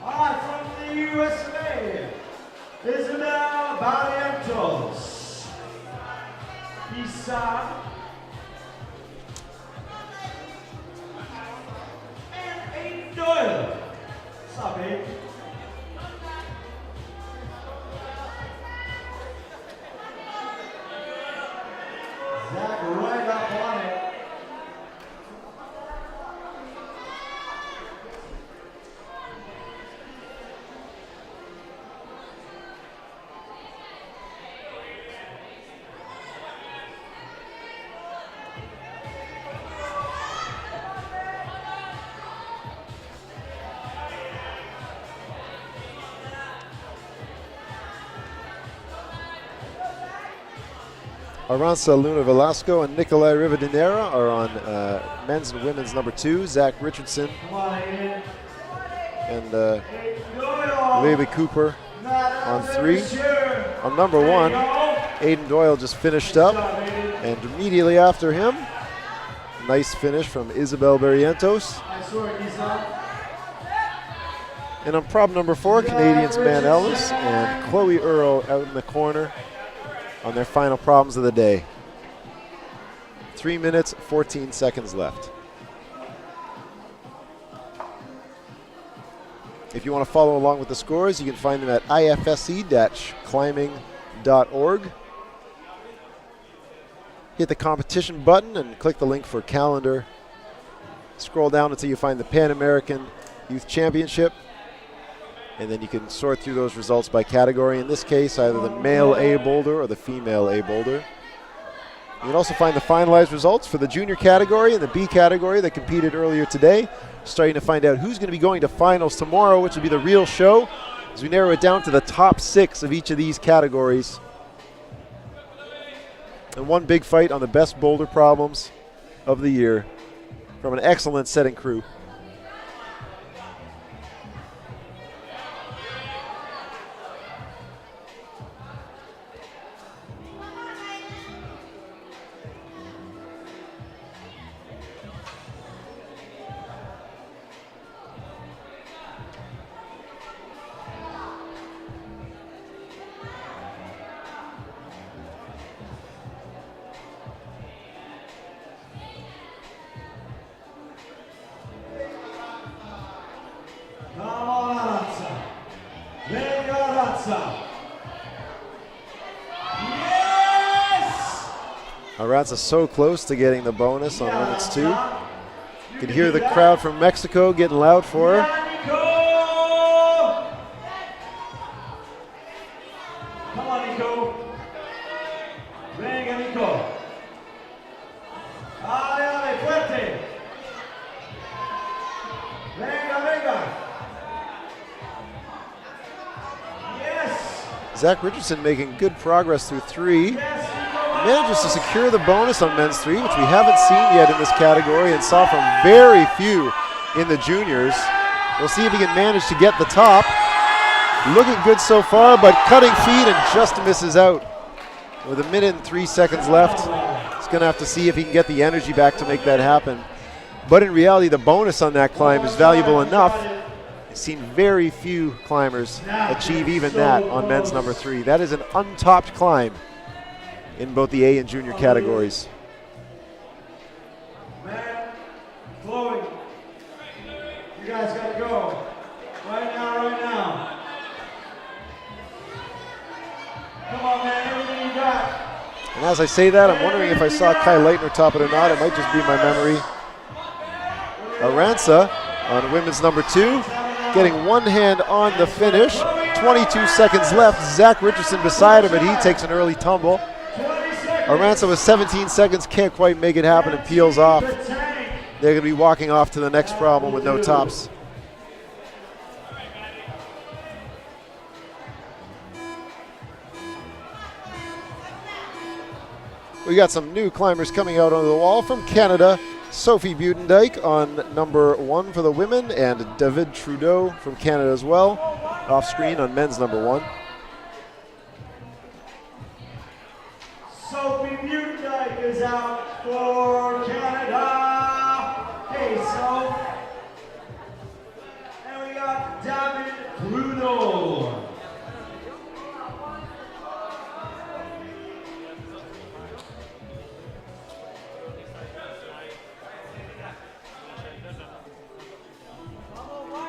B: All right, from the USA, Isabel Barrientos. Isa. And Aidan Doyle. What's up, babe? Zach right up on it.
A: Aranza Luna Velasco and Nicolai Rivadeneira are on men's and women's number 2. Zach Richardson
B: Come on, Aiden.
A: and
B: Aidan Doyle.
A: Lily Cooper on 3. On number 1, Aidan Doyle just finished up, and immediately after him, nice finish from Isabel Barrientos.
B: Nice work, Isa.
A: And on prop number 4, Canadians Man Ellis and Chloe Earl out in the corner on their final problems of the day. 3 minutes, 14 seconds left. If you want to follow along with the scores, you can find them at ifsc-climbing.org. hit the competition button and click the link for calendar. Scroll down until you find the Pan American Youth Championship, and then you can sort through those results by category. In this case, either the male A boulder or the female A boulder. You can also find the finalized results for the junior category and the B category that competed earlier today. Starting to find out who's going to be going to finals tomorrow, which will be the real show, as we narrow it down to the top 6 of each of these categories. And one big fight on the best boulder problems of the year from an excellent setting crew. Aranza so close to getting the bonus on women's 2. You can hear the crowd from Mexico getting loud for her.
B: Come on, Nico. Venga, Nico. Ale, fuerte. Venga, venga. Yes.
A: Zach Richardson making good progress through 3. Manages to secure the bonus on men's 3, which we haven't seen yet in this category and saw from very few in the juniors. We'll see if he can manage to get the top. Looking good so far, but cutting feet and just misses out. With 1 minute and 3 seconds left, he's going to have to see if he can get the energy back to make that happen. But in reality, the bonus on that climb is valuable enough. I've seen very few climbers achieve even that on men's number 3. That is an untopped climb in both the A and junior categories.
B: Man, Chloe, you guys gotta go. Right now, right now. Come on, man, everything you got.
A: And as I say that, I'm wondering if I saw Kai Leitner top it or not. It might just be my memory. Aranza on women's number 2, getting one hand on the finish. 22 seconds left. Zach Richardson beside him, and he takes an early tumble. Aranza with 17 seconds can't quite make it happen and peels off. They're going to be walking off to the next problem with no tops. We got some new climbers coming out onto the wall from Canada. Sophie Buitendijk on number 1 for the women, and David Trudeau from Canada as well. Off screen on men's number 1.
B: Sophie Buitendijk is out for Canada. Hey, so. And we got David Trudeau.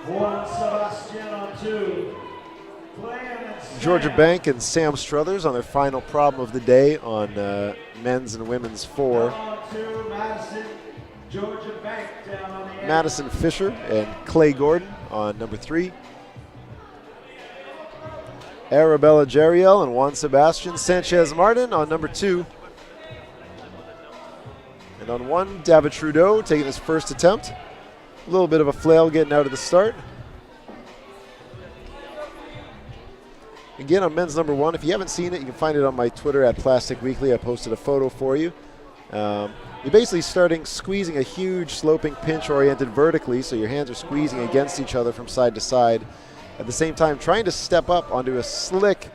B: Juan Sebastian on 2.
A: Georgia Bank and Sam Struthers on their final problem of the day on men's and women's 4. Madison Fisher and Clay Gordon on number 3. Arabella Jeriel and Juan Sebastian Sanchez Martin on number 2. And on 1, David Trudeau taking his first attempt. A little bit of a flail getting out of the start. Again, on men's number 1, if you haven't seen it, you can find it on my Twitter at Plastic Weekly. I posted a photo for you. You're basically squeezing a huge sloping pinch oriented vertically, so your hands are squeezing against each other from side to side. At the same time, trying to step up onto a slick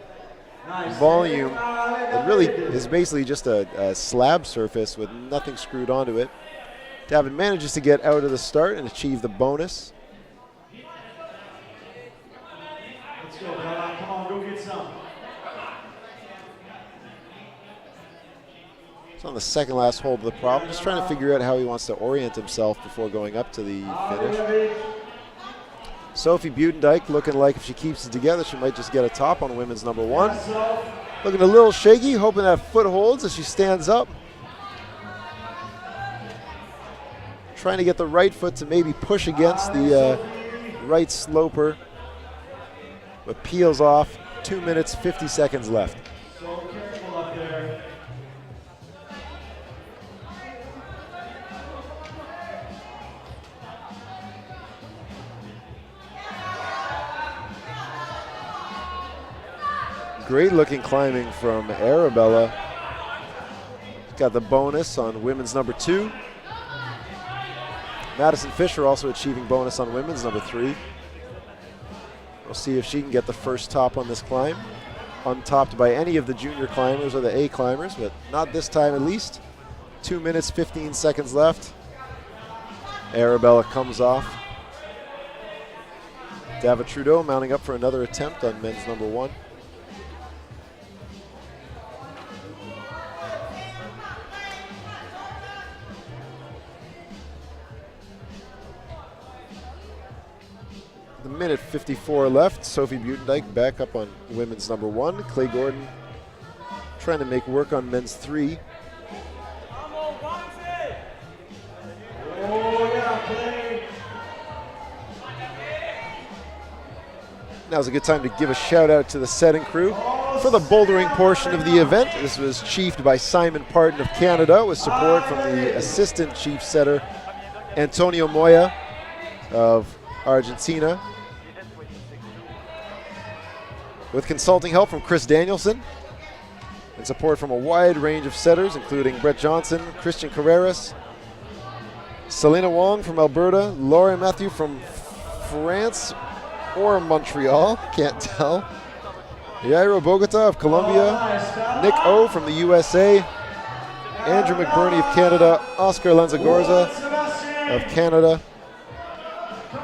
A: volume that really is basically just a slab surface with nothing screwed onto it. David manages to get out of the start and achieve the bonus.
B: Let's go, brother. Come on, go get some.
A: It's on the second last hold of the problem. Just trying to figure out how he wants to orient himself before going up to the finish. Sophie Buitendijk looking like if she keeps it together, she might just get a top on women's number 1. Looking a little shaky, hoping that foot holds as she stands up. Trying to get the right foot to maybe push against the right sloper, but peels off. 2 minutes, 50 seconds left.
B: So careful up there.
A: Great looking climbing from Arabella. Got the bonus on women's number 2. Madison Fisher also achieving bonus on women's number 3. We'll see if she can get the first top on this climb. Untopped by any of the junior climbers or the A climbers, but not this time at least. 2 minutes, 15 seconds left. Arabella comes off. David Trudeau mounting up for another attempt on men's number 1. Minute 54 left. Sophie Buitendijk back up on women's number 1. Clay Gordon trying to make work on men's 3. Now's a good time to give a shout out to the setting crew for the bouldering portion of the event. This was chiefed by Simon Parton of Canada with support from the assistant chief setter Antonio Moya of Argentina, with consulting help from Chris Danielson and support from a wide range of setters, including Brett Johnson, Christian Carreras, Selena Wong from Alberta, Laura Matthew from France or Montreal, can't tell, Yairo Bogota of Colombia, Nick O from the USA, Andrew McBurney of Canada, Oscar Lenzagorza of Canada,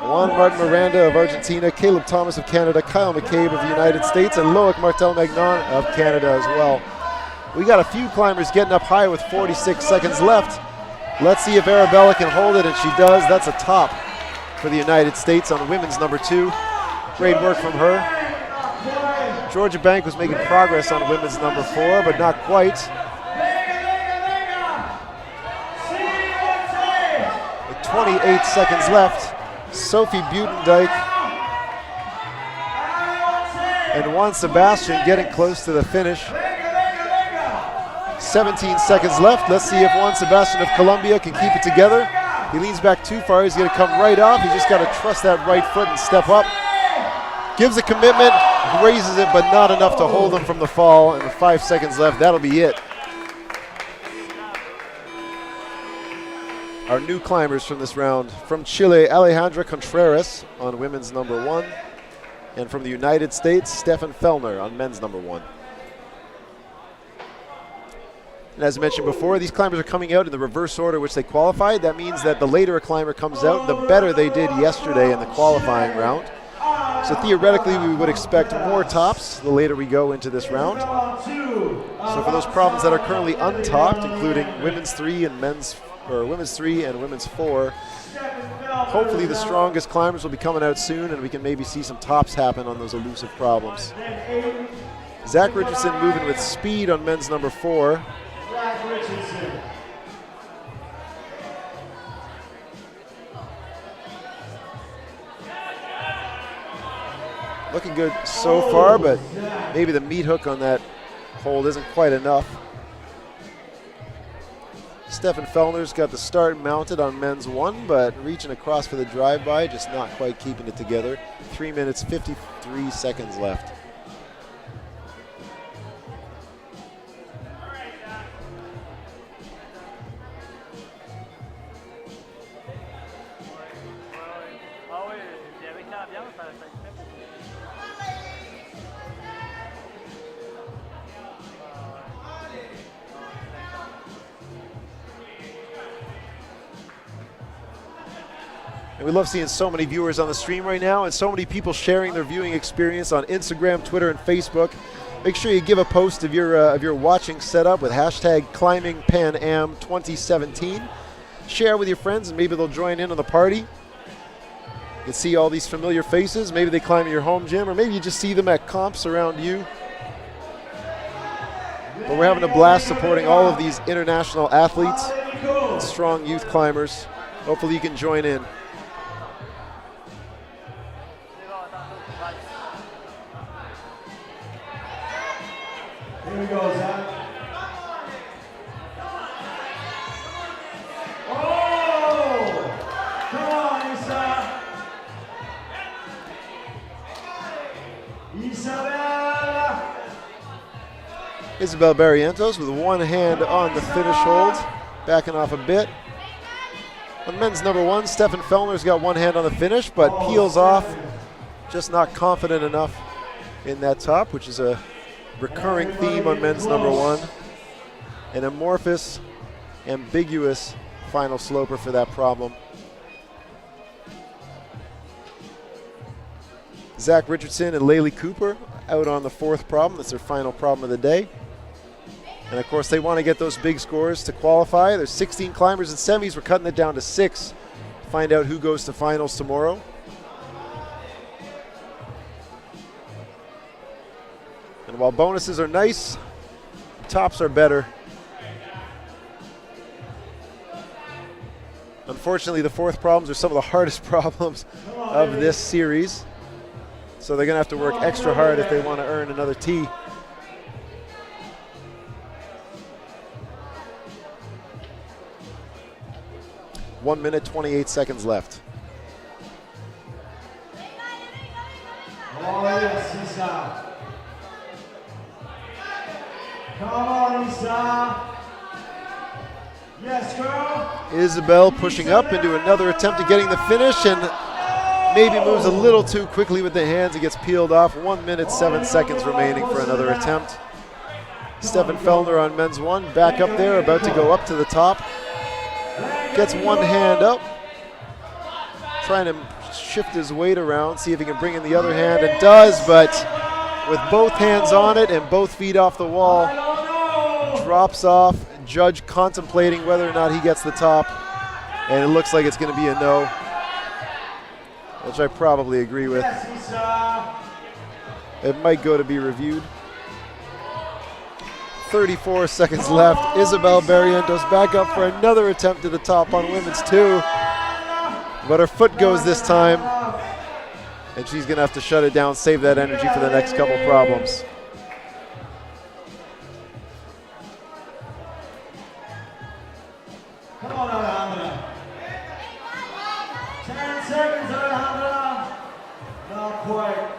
A: Juan Martin Miranda of Argentina, Caleb Thomas of Canada, Kyle McCabe of the United States, and Loic Martel-Magnon of Canada as well. We got a few climbers getting up high with 46 seconds left. Let's see if Arabella can hold it, and she does. That's a top for the United States on women's number 2. Great work from her. Georgia Bank was making progress on women's number 4, but not quite. With 28 seconds left, Sophie Buitendijk and Juan Sebastian getting close to the finish. 17 seconds left. Let's see if Juan Sebastian of Colombia can keep it together. He leans back too far. He's going to come right off. He's just got to trust that right foot and step up. Gives a commitment, raises it, but not enough to hold him from the fall. And with 5 seconds left, that'll be it. Our new climbers from this round: from Chile, Alejandra Contreras on women's number 1, and from the United States, Stefan Fellner on men's number 1. And as mentioned before, these climbers are coming out in the reverse order which they qualified. That means that the later a climber comes out, the better they did yesterday in the qualifying round. So theoretically, we would expect more tops the later we go into this round. So for those problems that are currently untopped, including women's 3 and women's 4, hopefully the strongest climbers will be coming out soon, and we can maybe see some tops happen on those elusive problems. Zach Richardson moving with speed on men's number 4.
B: Zach Richardson.
A: Looking good so far, but maybe the meat hook on that hold isn't quite enough. Stefan Fellner's got the start mounted on men's 1, but reaching across for the drive-by, just not quite keeping it together. 3 minutes, 53 seconds left. And we love seeing so many viewers on the stream right now and so many people sharing their viewing experience on Instagram, Twitter, and Facebook. Make sure you give a post of your watching setup with hashtag Climbingpanam2017. Share with your friends and maybe they'll join in on the party. You can see all these familiar faces. Maybe they climb in your home gym, or maybe you just see them at comps around you. But we're having a blast supporting all of these international athletes and strong youth climbers Hopefully you can join in.
B: Here we go, Zach. Oh! Come on, Isa.
A: Isabel Barrientos with one hand on the finish hold, backing off a bit. On men's number 1, Stefan Fellner's got one hand on the finish, but peels off, just not confident enough in that top, which is a recurring theme on men's number 1. An amorphous, ambiguous final sloper for that problem. Zach Richardson and Laylee Cooper out on the 4th problem. That's their final problem of the day. And of course, they want to get those big scores to qualify. There's 16 climbers in semis. We're cutting it down to 6 to find out who goes to finals tomorrow. And while bonuses are nice, tops are better. Unfortunately, the 4th problems are some of the hardest problems of this series. So they're going to have to work extra hard if they want to earn another T. One minute, 28 seconds left.
B: Oh, yes, Isa. Come on, Isa. Yes, girl.
A: Isabel pushing up into another attempt at getting the finish, and maybe moves a little too quickly with the hands. It gets peeled off. 1 minute, 7 seconds remaining for another attempt. Stefan Fellner on men's 1, back up there, about to go up to the top. Gets one hand up, trying to shift his weight around, see if he can bring in the other hand, and does, but with both hands on it and both feet off the wall, drops off. Judge contemplating whether or not he gets the top, and it looks like it's going to be a no, which I probably agree with. It might go to be reviewed. 34 seconds left. Isabel Barrientos back up for another attempt to the top on women's 2. But her foot goes this time, and she's going to have to shut it down, save that energy for the next couple problems.
B: Come on, Alejandra. 10 seconds, Alejandra. Not quite.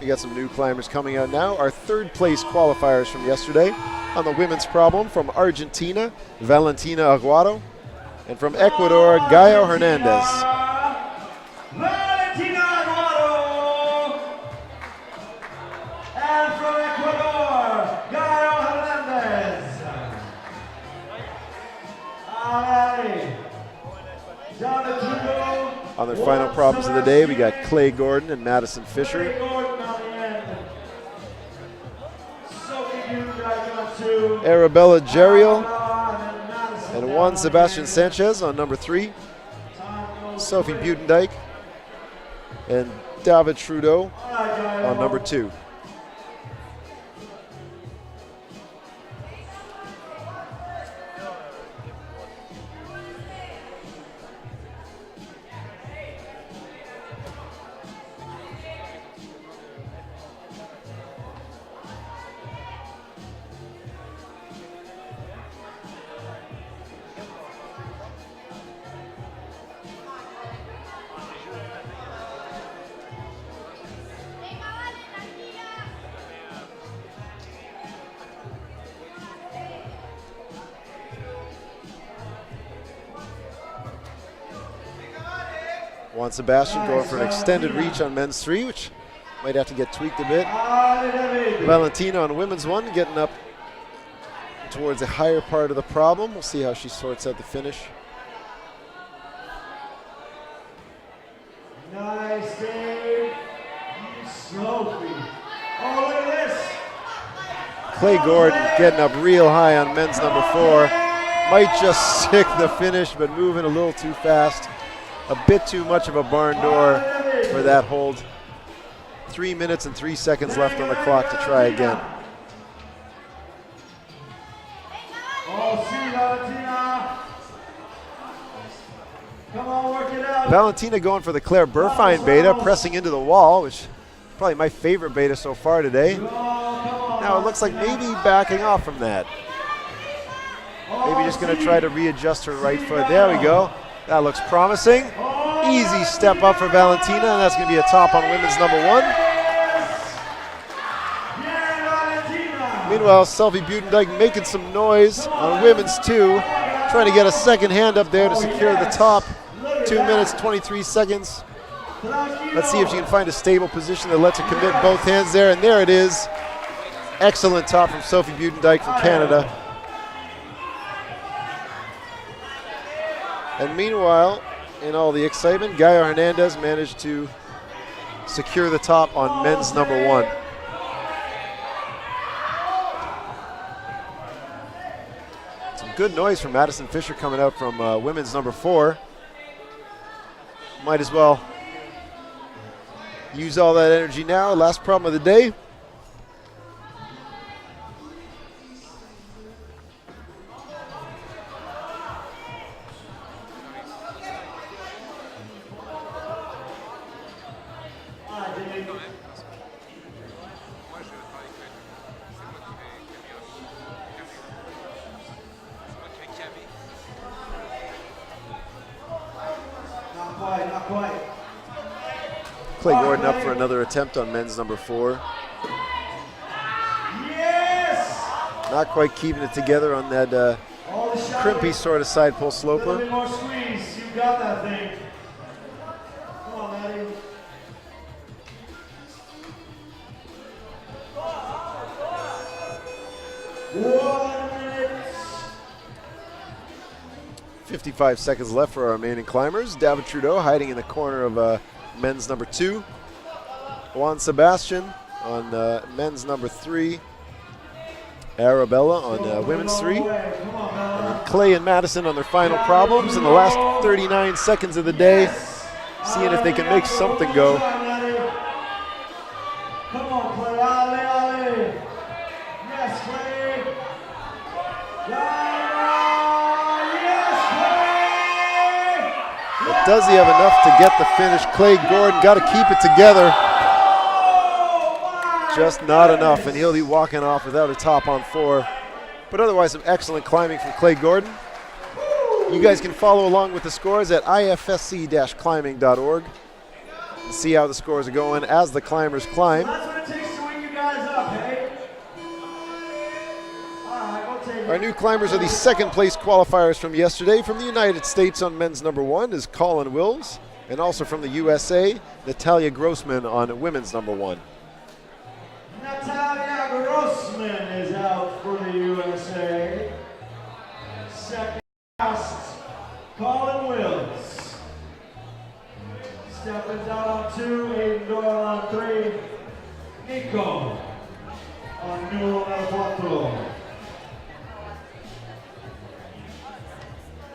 A: We got some new climbers coming out now. Our 3rd place qualifiers from yesterday on the women's problem from Argentina, Valentina Aguado, and from Ecuador, Gayo Hernandez.
B: Valentina Aguado. And from Ecuador, Gayo Hernandez. Alright.
A: On their final problems of the day, we got Clay Gordon and Madison Fisher. Arabella Geriel and Juan Sebastian Sanchez on number 3. Sophie Butendyke and David Trudeau on number 2. Juan Sebastian going for an extended reach on men's 3, which might have to get tweaked a bit. Valentina on women's 1, getting up towards the higher part of the problem. We'll see how she sorts out the finish.
B: Nice, Dave. Sophie. Oh, look at this.
A: Clay Gordon getting up real high on men's number 4. Might just stick the finish, but moving a little too fast. A bit too much of a barn door for that hold. 3 minutes and 3 seconds left on the clock to try again.
B: Come on, work it out.
A: Valentina going for the Claire Burfine beta, pressing into the wall, which is probably my favorite beta so far today. Now it looks like maybe backing off from that. Maybe just going to try to readjust her right foot. There we go. That looks promising. Easy step up for Valentina, and that's going to be a top on women's number 1. Meanwhile, Selby Buitendijk making some noise on women's 2, trying to get a second hand up there to secure the top. 2 minutes, 23 seconds. Let's see if she can find a stable position that lets her commit both hands there, and there it is. Excellent top from Sophie Buitendijk from Canada. And meanwhile, in all the excitement, Gaia Hernandez managed to secure the top on men's number 1. Some good noise from Madison Fisher coming out from women's number 4. Might as well use all that energy now. Last problem of the day. Clay Gordon up for another attempt on men's number 4.
B: Yes!
A: Not quite keeping it together on that crimpy sort of side pull
B: A little
A: sloper.
B: bit more squeeze. You got that thing. Come on, Maddie. 1 minute.
A: 55 seconds left for our remaining climbers. David Trudeau hiding in the corner of men's number 2. Juan Sebastian on men's number 3. Arabella on women's 3. And then Clay and Madison on their final problems in the last 39 seconds of the day, seeing if they can make something go.
B: Come on, Clay. Ali, Ali. Yes, Clay. Yes, Clay.
A: But does he have enough to get the finish? Clay Gordon got to keep it together. Just not enough, and he'll be walking off without a top on 4. But otherwise, some excellent climbing from Clay Gordon. You guys can follow along with the scores at ifsc-climbing.org and see how the scores are going as the climbers climb.
B: That's what it takes to win you guys up, hey? All right, we'll take it.
A: Our new climbers are the second place qualifiers from yesterday. From the United States on men's number 1 is Colin Wills, and also from the USA, Natalia Grossman on women's number 1.
B: Natalia Grossman is out for the USA. Second last, Colin Wills. Stepping down on 2, Aiden Doyle on 3, Nico on numero 4.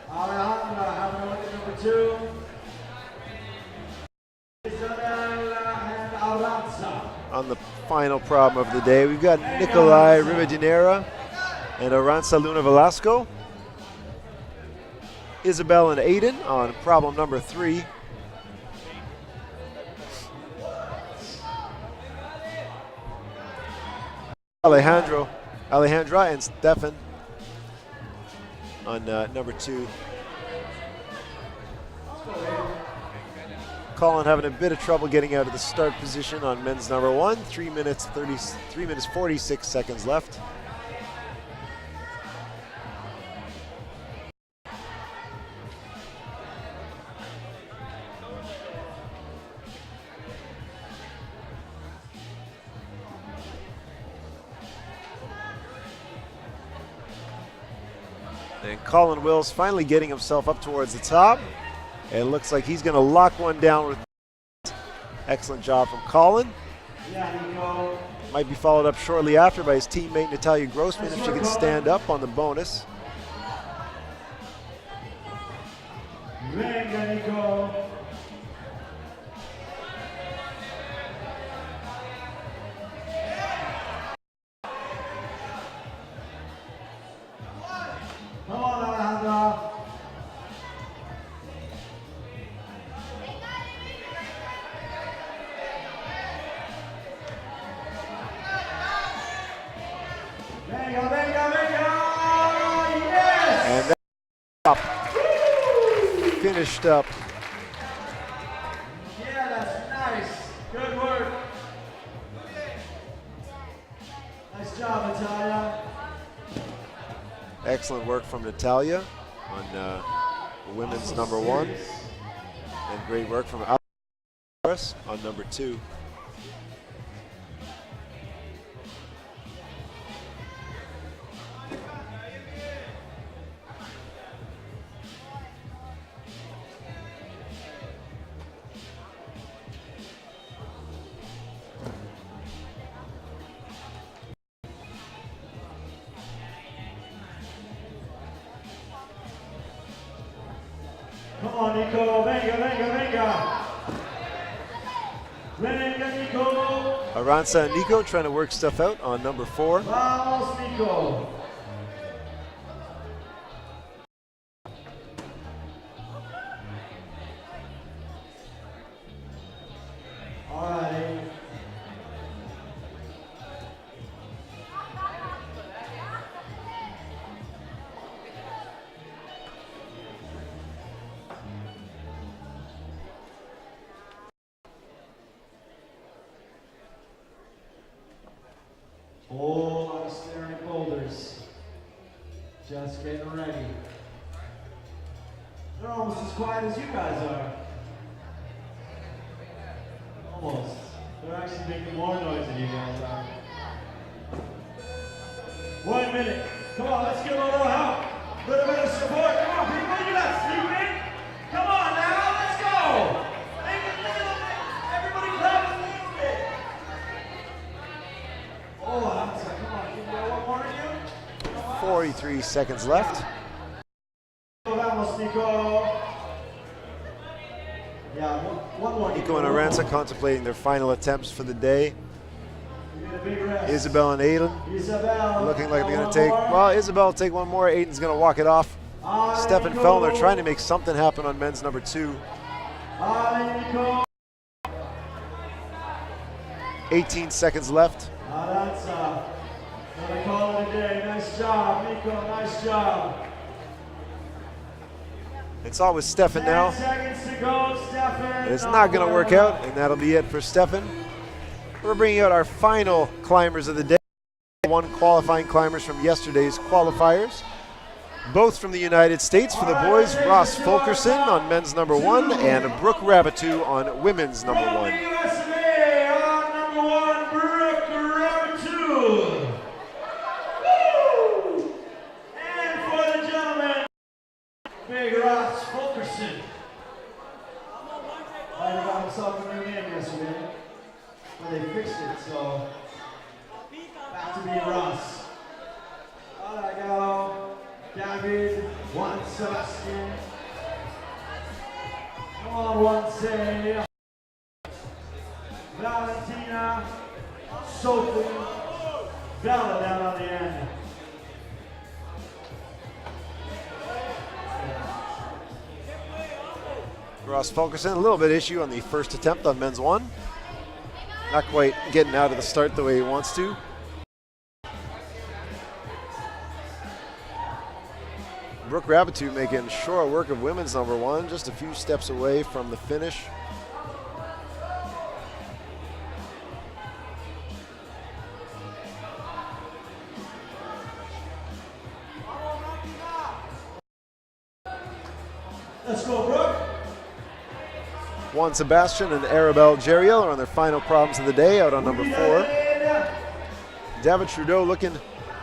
B: Alejandra having a look at number 2. Isabella and Aranza.
A: On the final problem of the day, we've got Nikolai Rivadeneira and Aranza Luna Velasco. Isabel and Aiden on problem number 3. Alejandra and Stefan on number 2. Colin having a bit of trouble getting out of the start position on men's number 1. 3 minutes 46 seconds left. And Colin Wills finally getting himself up towards the top. It looks like he's going to lock one down with excellent job from Colin.
B: Yeah, Nico.
A: Might be followed up shortly after by his teammate Natalia Grossman if she can stand up on the bonus.
B: Venga, Nico. Come on, Alejandra.
A: finished up.
B: Yeah, that's nice. Good work. Nice job, Natalia.
A: Excellent work from Natalia on women's number 1. And great work from Alice on number 2.
B: Come on, Nico. Venga, venga, venga. Venga, Nico.
A: Aranza and Nico trying to work stuff out on number 4.
B: Vamos, Nico. All right. Whole lot of staring boulders. Just getting ready. They're almost as quiet as you guys are. Almost. They're actually making more noise than you guys are. 1 minute. Come on, let's give them a little help. A little bit of support. Come on, people. You're not sleeping. Come on now, let's go. Make it a little bit. Everybody clap a little bit. Oh, that's come on. Give me one more of you.
A: 43 seconds left.
B: Vamos, Nico. Yeah, one more.
A: Nico and Aranza contemplating their final attempts for the day. Isabel and Aiden
B: Isabel
A: looking like they're going to take, well, Isabel will take one more. Aiden's going to walk it off. Stefan Fellner trying to make something happen on men's number 2. 18 seconds left.
B: That's gonna call it a day. Nice job, Nico. Nice job.
A: It's all with Stefan now.
B: 10 seconds to go, Stefan.
A: It's not going to work out, and that'll be it for Stefan. We're bringing out our final climbers of the day. 1 qualifying climbers from yesterday's qualifiers. Both from the United States for the boys, Ross Fulkerson on men's number 1 and Brooke Rabatou on women's number 1.
B: USA on number 1, Brooke Rabatou. Woo! And for the gentlemen, big Ross Fulkerson. I got himself a new name yesterday, but they fixed it, so back to being Ross. All right, go. David, Juan Sebastian. Come on, Juan say. Valentina, Sophie, Bella down on the end.
A: Ross Fulkerson, a little bit issue on the first attempt on men's 1. Not quite getting out of the start the way he wants to. Brooke Rabatou making short work of women's number 1, just a few steps away from the finish.
B: Let's go, Brooke.
A: Juan Sebastian and Arabelle Jeriel are on their final problems of the day, out on number 4. David Trudeau looking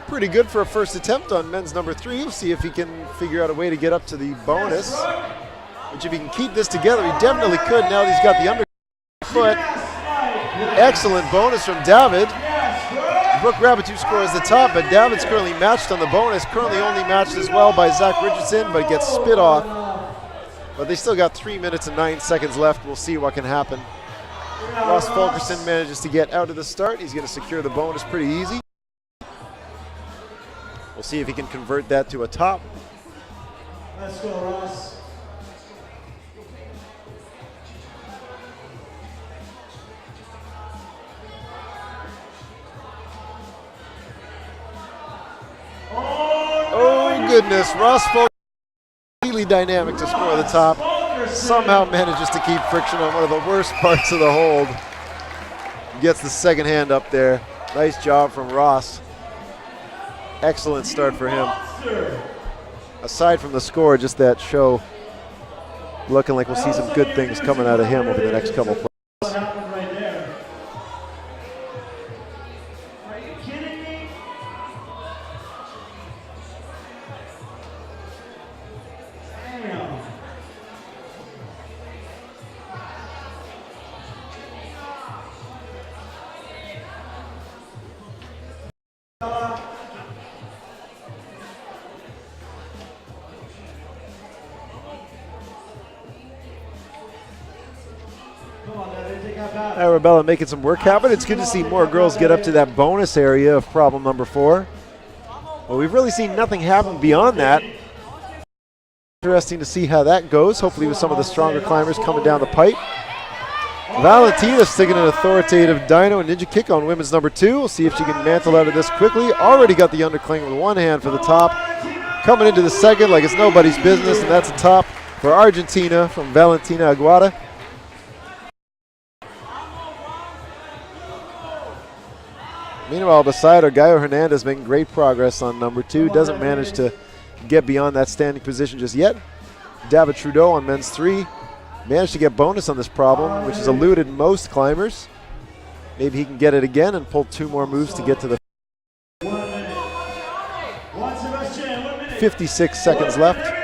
A: pretty good for a first attempt on men's number 3. We'll see if he can figure out a way to get up to the bonus. Which if he can keep this together, he definitely could now that he's got the underfoot. Excellent bonus from David. Brooke Rabatou scores the top, but David's currently matched on the bonus. Currently only matched as well by Zach Richardson, but gets spit off. But they still got 3 minutes and 9 seconds left. We'll see what can happen. Ross Fulkerson manages to get out of the start. He's going to secure the bonus pretty easy. We'll see if he can convert that to a top.
B: Let's go, Ross.
A: Oh goodness, Ross Fulkerson completely dynamic to score the top. Somehow manages to keep friction on one of the worst parts of the hold. Gets the second hand up there. Nice job from Ross. Excellent start for him. Aside from the score, just that show looking like we'll see some good things coming out of him over the next couple of plays.
B: What happened right there? Are you kidding me? Damn.
A: Arabella making some work happen. It's good to see more girls get up to that bonus area of problem number 4. Well, we've really seen nothing happen beyond that. Interesting to see how that goes, hopefully with some of the stronger climbers coming down the pipe. Valentina sticking an authoritative dyno and ninja kick on women's number 2. We'll see if she can mantle out of this quickly. Already got the undercling with one hand for the top. Coming into the second like it's nobody's business, and that's a top for Argentina from Valentina Aguada. Meanwhile, beside her, Gallo Hernandez making great progress on number 2. Doesn't manage to get beyond that standing position just yet. David Trudeau on men's 3. Managed to get bonus on this problem, which has eluded most climbers. Maybe he can get it again and pull 2 more moves to get to the 56 seconds left.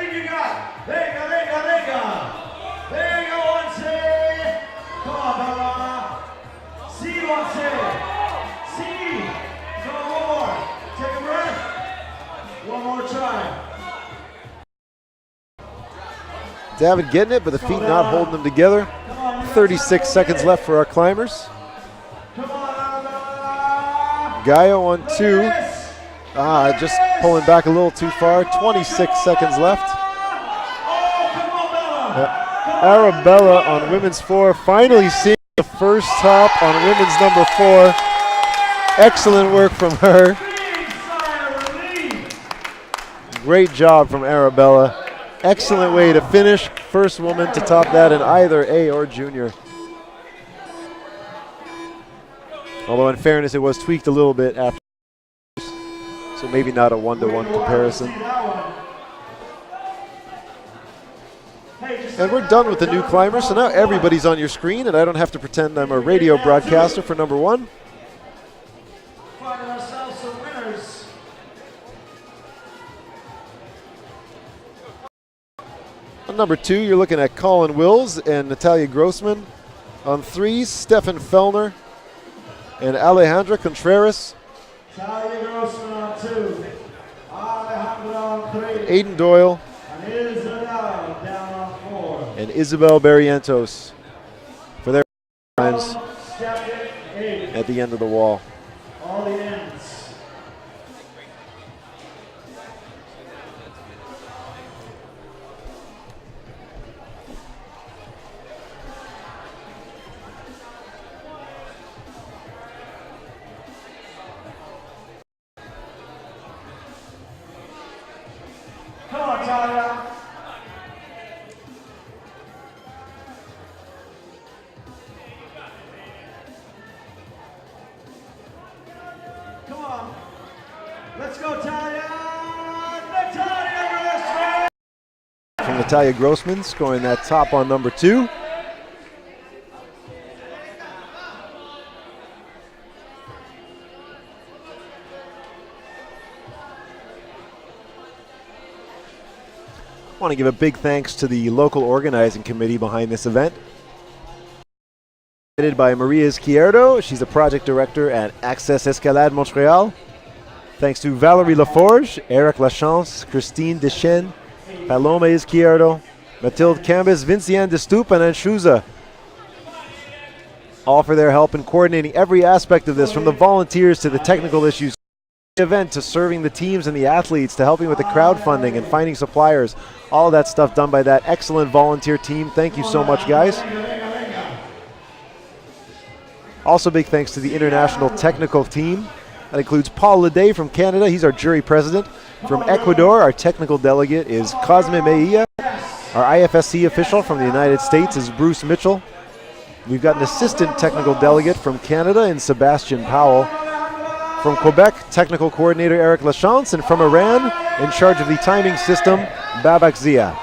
A: David getting it, but the feet not holding them together. 36 seconds left for our climbers. Gallo on 2. Just pulling back a little too far. 26 seconds left. Arabella on women's 4. Finally seeing the first top on women's number 4. Excellent work from her. Great job from Arabella. Excellent way to finish. First woman to top that in either A or junior. Although in fairness, it was tweaked a little bit after, so maybe not a one-to-one comparison. And we're done with the new climbers, so now everybody's on your screen, and I don't have to pretend I'm a radio broadcaster for number 1. On number 2, you're looking at Colin Wills and Natalia Grossman. On 3, Stefan Fellner and Alejandra Contreras.
B: Natalia Grossman on 2. Alejandra on 3.
A: Aiden Doyle.
B: And Isabel down on 4.
A: And Isabel Barrientos for their times at the end of the wall.
B: All the ends. Come on, Talia. Come on. Let's go, Talia. Natalia Grossman.
A: From Natalia Grossman, scoring that top on number 2. I want to give a big thanks to the local organizing committee behind this event. Headed by Maria Izquierdo. She's a project director at Accès Escalade Montreal. Thanks to Valerie Laforge, Eric Lachance, Christine Deschênes, Paloma Izquierdo, Mathilde Cambis, Vinciane Destup, and Anshuza. All for their help in coordinating every aspect of this, from the volunteers to the technical issues, event to serving the teams and the athletes, to helping with the crowdfunding and finding suppliers. All of that stuff done by that excellent volunteer team. Thank you so much, guys. Also big thanks to the international technical team. That includes Paul Leday from Canada. He's our jury president. From Ecuador, our technical delegate is Cosme Mejia. Our IFSC official from the United States is Bruce Mitchell. We've got an assistant technical delegate from Canada in Sebastian Powell. From Quebec, technical coordinator Eric Lachance, and from Iran, in charge of the timing system, Babak Zia.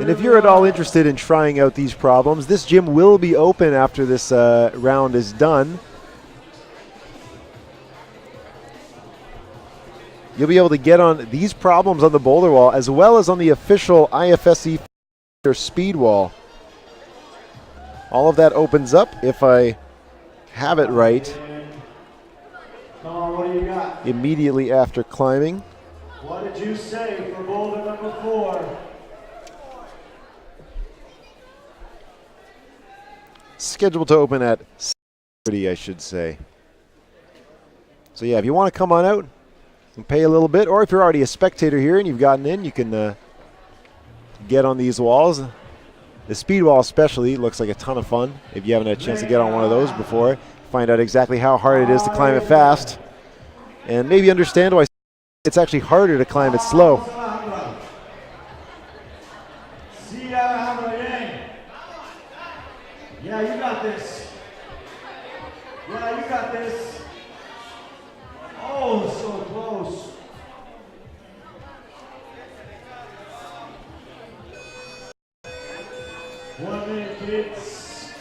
A: And if you're at all interested in trying out these problems, this gym will be open after this round is done. You'll be able to get on these problems on the boulder wall as well as on the official IFSC speed wall. All of that opens up, if I have it right, immediately after climbing.
B: What did you say for boulder number 4?
A: Scheduled to open at 6:30, I should say. So yeah, if you want to come on out and pay a little bit, or if you're already a spectator here and you've gotten in, you can get on these walls. The speed wall especially looks like a ton of fun. If you haven't had a chance to get on one of those before, find out exactly how hard it is to climb it fast, and maybe understand why it's actually harder to climb it slow.
B: Yeah, you got this. Yeah, you got this. Oh, so close. One minute, kids.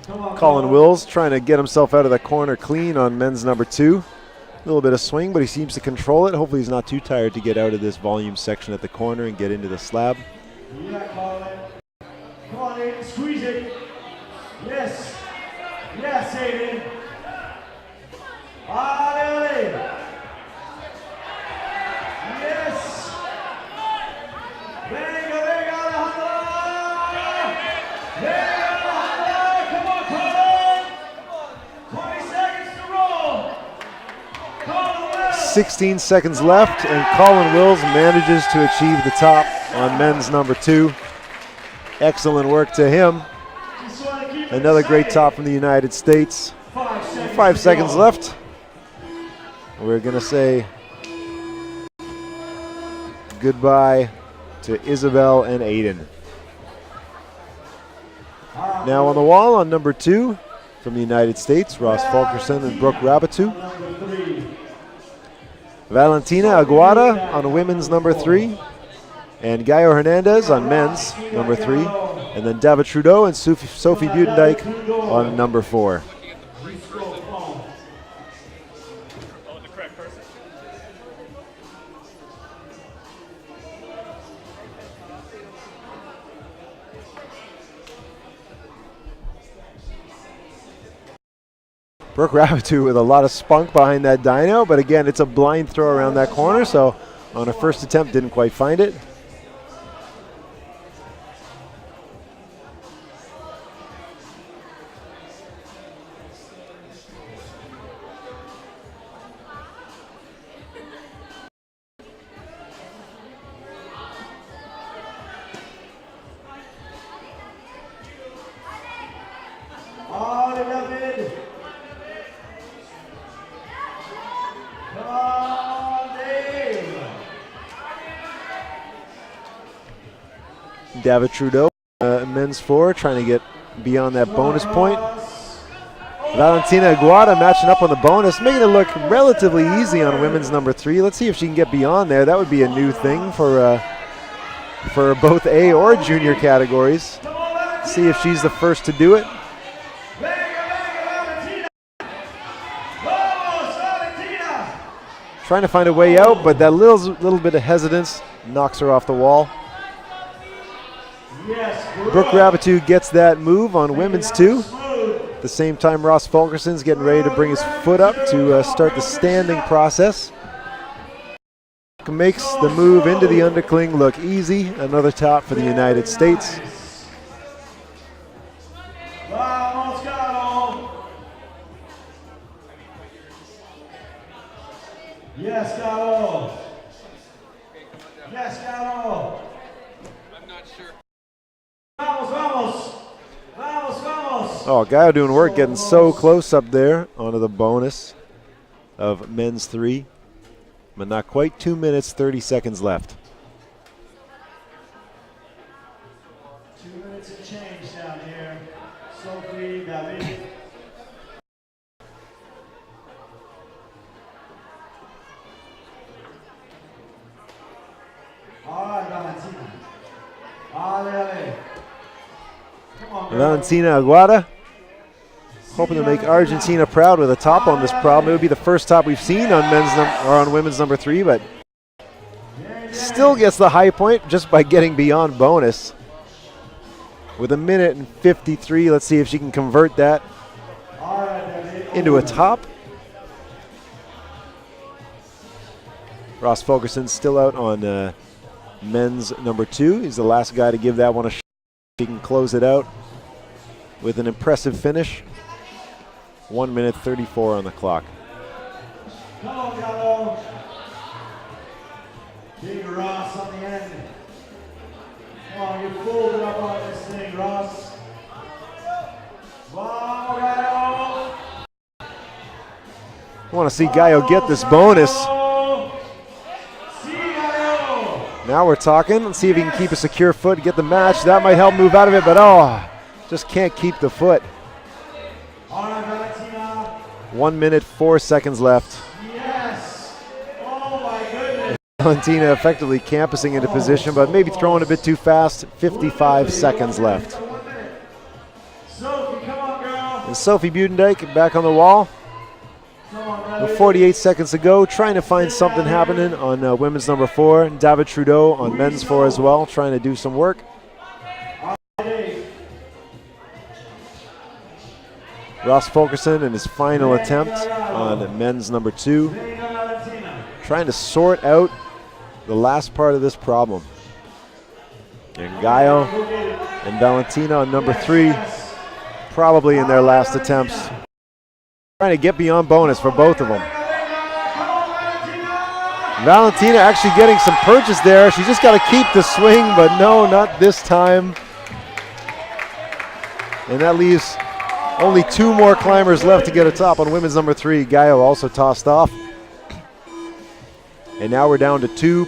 B: Come on,
A: Colin Wills trying to get himself out of the corner clean on men's number 2. A little bit of swing, but he seems to control it. Hopefully he's not too tired to get out of this volume section at the corner and get into the slab.
B: Yeah, Colin. Come on, Aiden, squeeze it. Yes. Yes, Aiden. Ale. Yes. Venga, venga, Alejandro. Venga, Alejandro. Come on, Colin. 20 seconds to roll.
A: 16 seconds left, and Colin Wills manages to achieve the top on men's number 2. Excellent work to him. Another great top from the United States. 5 seconds left. We're going to say goodbye to Isabel and Aiden. Now on the wall on number 2 from the United States, Ross Fulkerson and Brooke Rabatou. Valentina Aguada on women's number 3, and Gaio Hernandez on men's number 3, and then David Trudeau and Sophie Budendijk on number 4. Brooke Rabatou with a lot of spunk behind that dyno, but again, it's a blind throw around that corner, so on a first attempt, didn't quite find it. David Trudeau, men's 4, trying to get beyond that bonus point. Valentina Aguada matching up on the bonus, making it look relatively easy on women's number 3. Let's see if she can get beyond there. That would be a new thing for both A or junior categories. See if she's the first to do it. Trying to find a way out, but that little bit of hesitance knocks her off the wall. Brooke Rabatou gets that move on women's 2. At the same time, Ross Fulkerson's getting ready to bring his foot up to start the standing process. Makes the move into the undercling look easy. Another top for the United States.
B: Yes, Galo. Yes, Galo.
C: I'm not sure.
B: Vamos, vamos.
A: Oh, Gaio doing work, getting so close up there onto the bonus of men's 3. But not quite 2 minutes, 30 seconds left.
B: 2 minutes and change down here. Sophie, David. All right, Valentina. Ale. Come on, girl.
A: Valentina Aguada, hoping to make Argentina proud with a top on this problem. It would be the first top we've seen on on women's number 3, but still gets the high point just by getting beyond bonus. With 1 minute and 53, let's see if she can convert that into a top. Ross Fulkerson still out on men's number 2. He's the last guy to give that one a shot. He can close it out with an impressive finish. 1 minute 34 on the clock.
B: Come on, Gallo. Big Ross on the end. Come on, you fooled it up on this thing, Ross. Wow, Gallo.
A: I want to see Gaio get this bonus. Now we're talking. Let's see if he can keep a secure foot, get the match. That might help move out of it, but just can't keep the foot. 1 minute, 4 seconds left.
B: Yes. Oh my goodness.
A: Valentina effectively campusing into position, but maybe throwing a bit too fast. 55 seconds left.
B: Sophie, come on, girl.
A: And Sophie Budendijk back on the wall. With 48 seconds to go, trying to find something happening on women's number 4. David Trudeau on men's 4 as well, trying to do some work. Ross Fulkerson in his final attempt on men's number 2. Trying to sort out the last part of this problem. And Gaio and Valentina on number 3, probably in their last attempts. Trying to get beyond bonus for both of them. Valentina actually getting some purchase there. She's just got to keep the swing, but no, not this time. And that leaves only 2 more climbers left to get a top on women's number 3. Gaio also tossed off. And now we're down to 2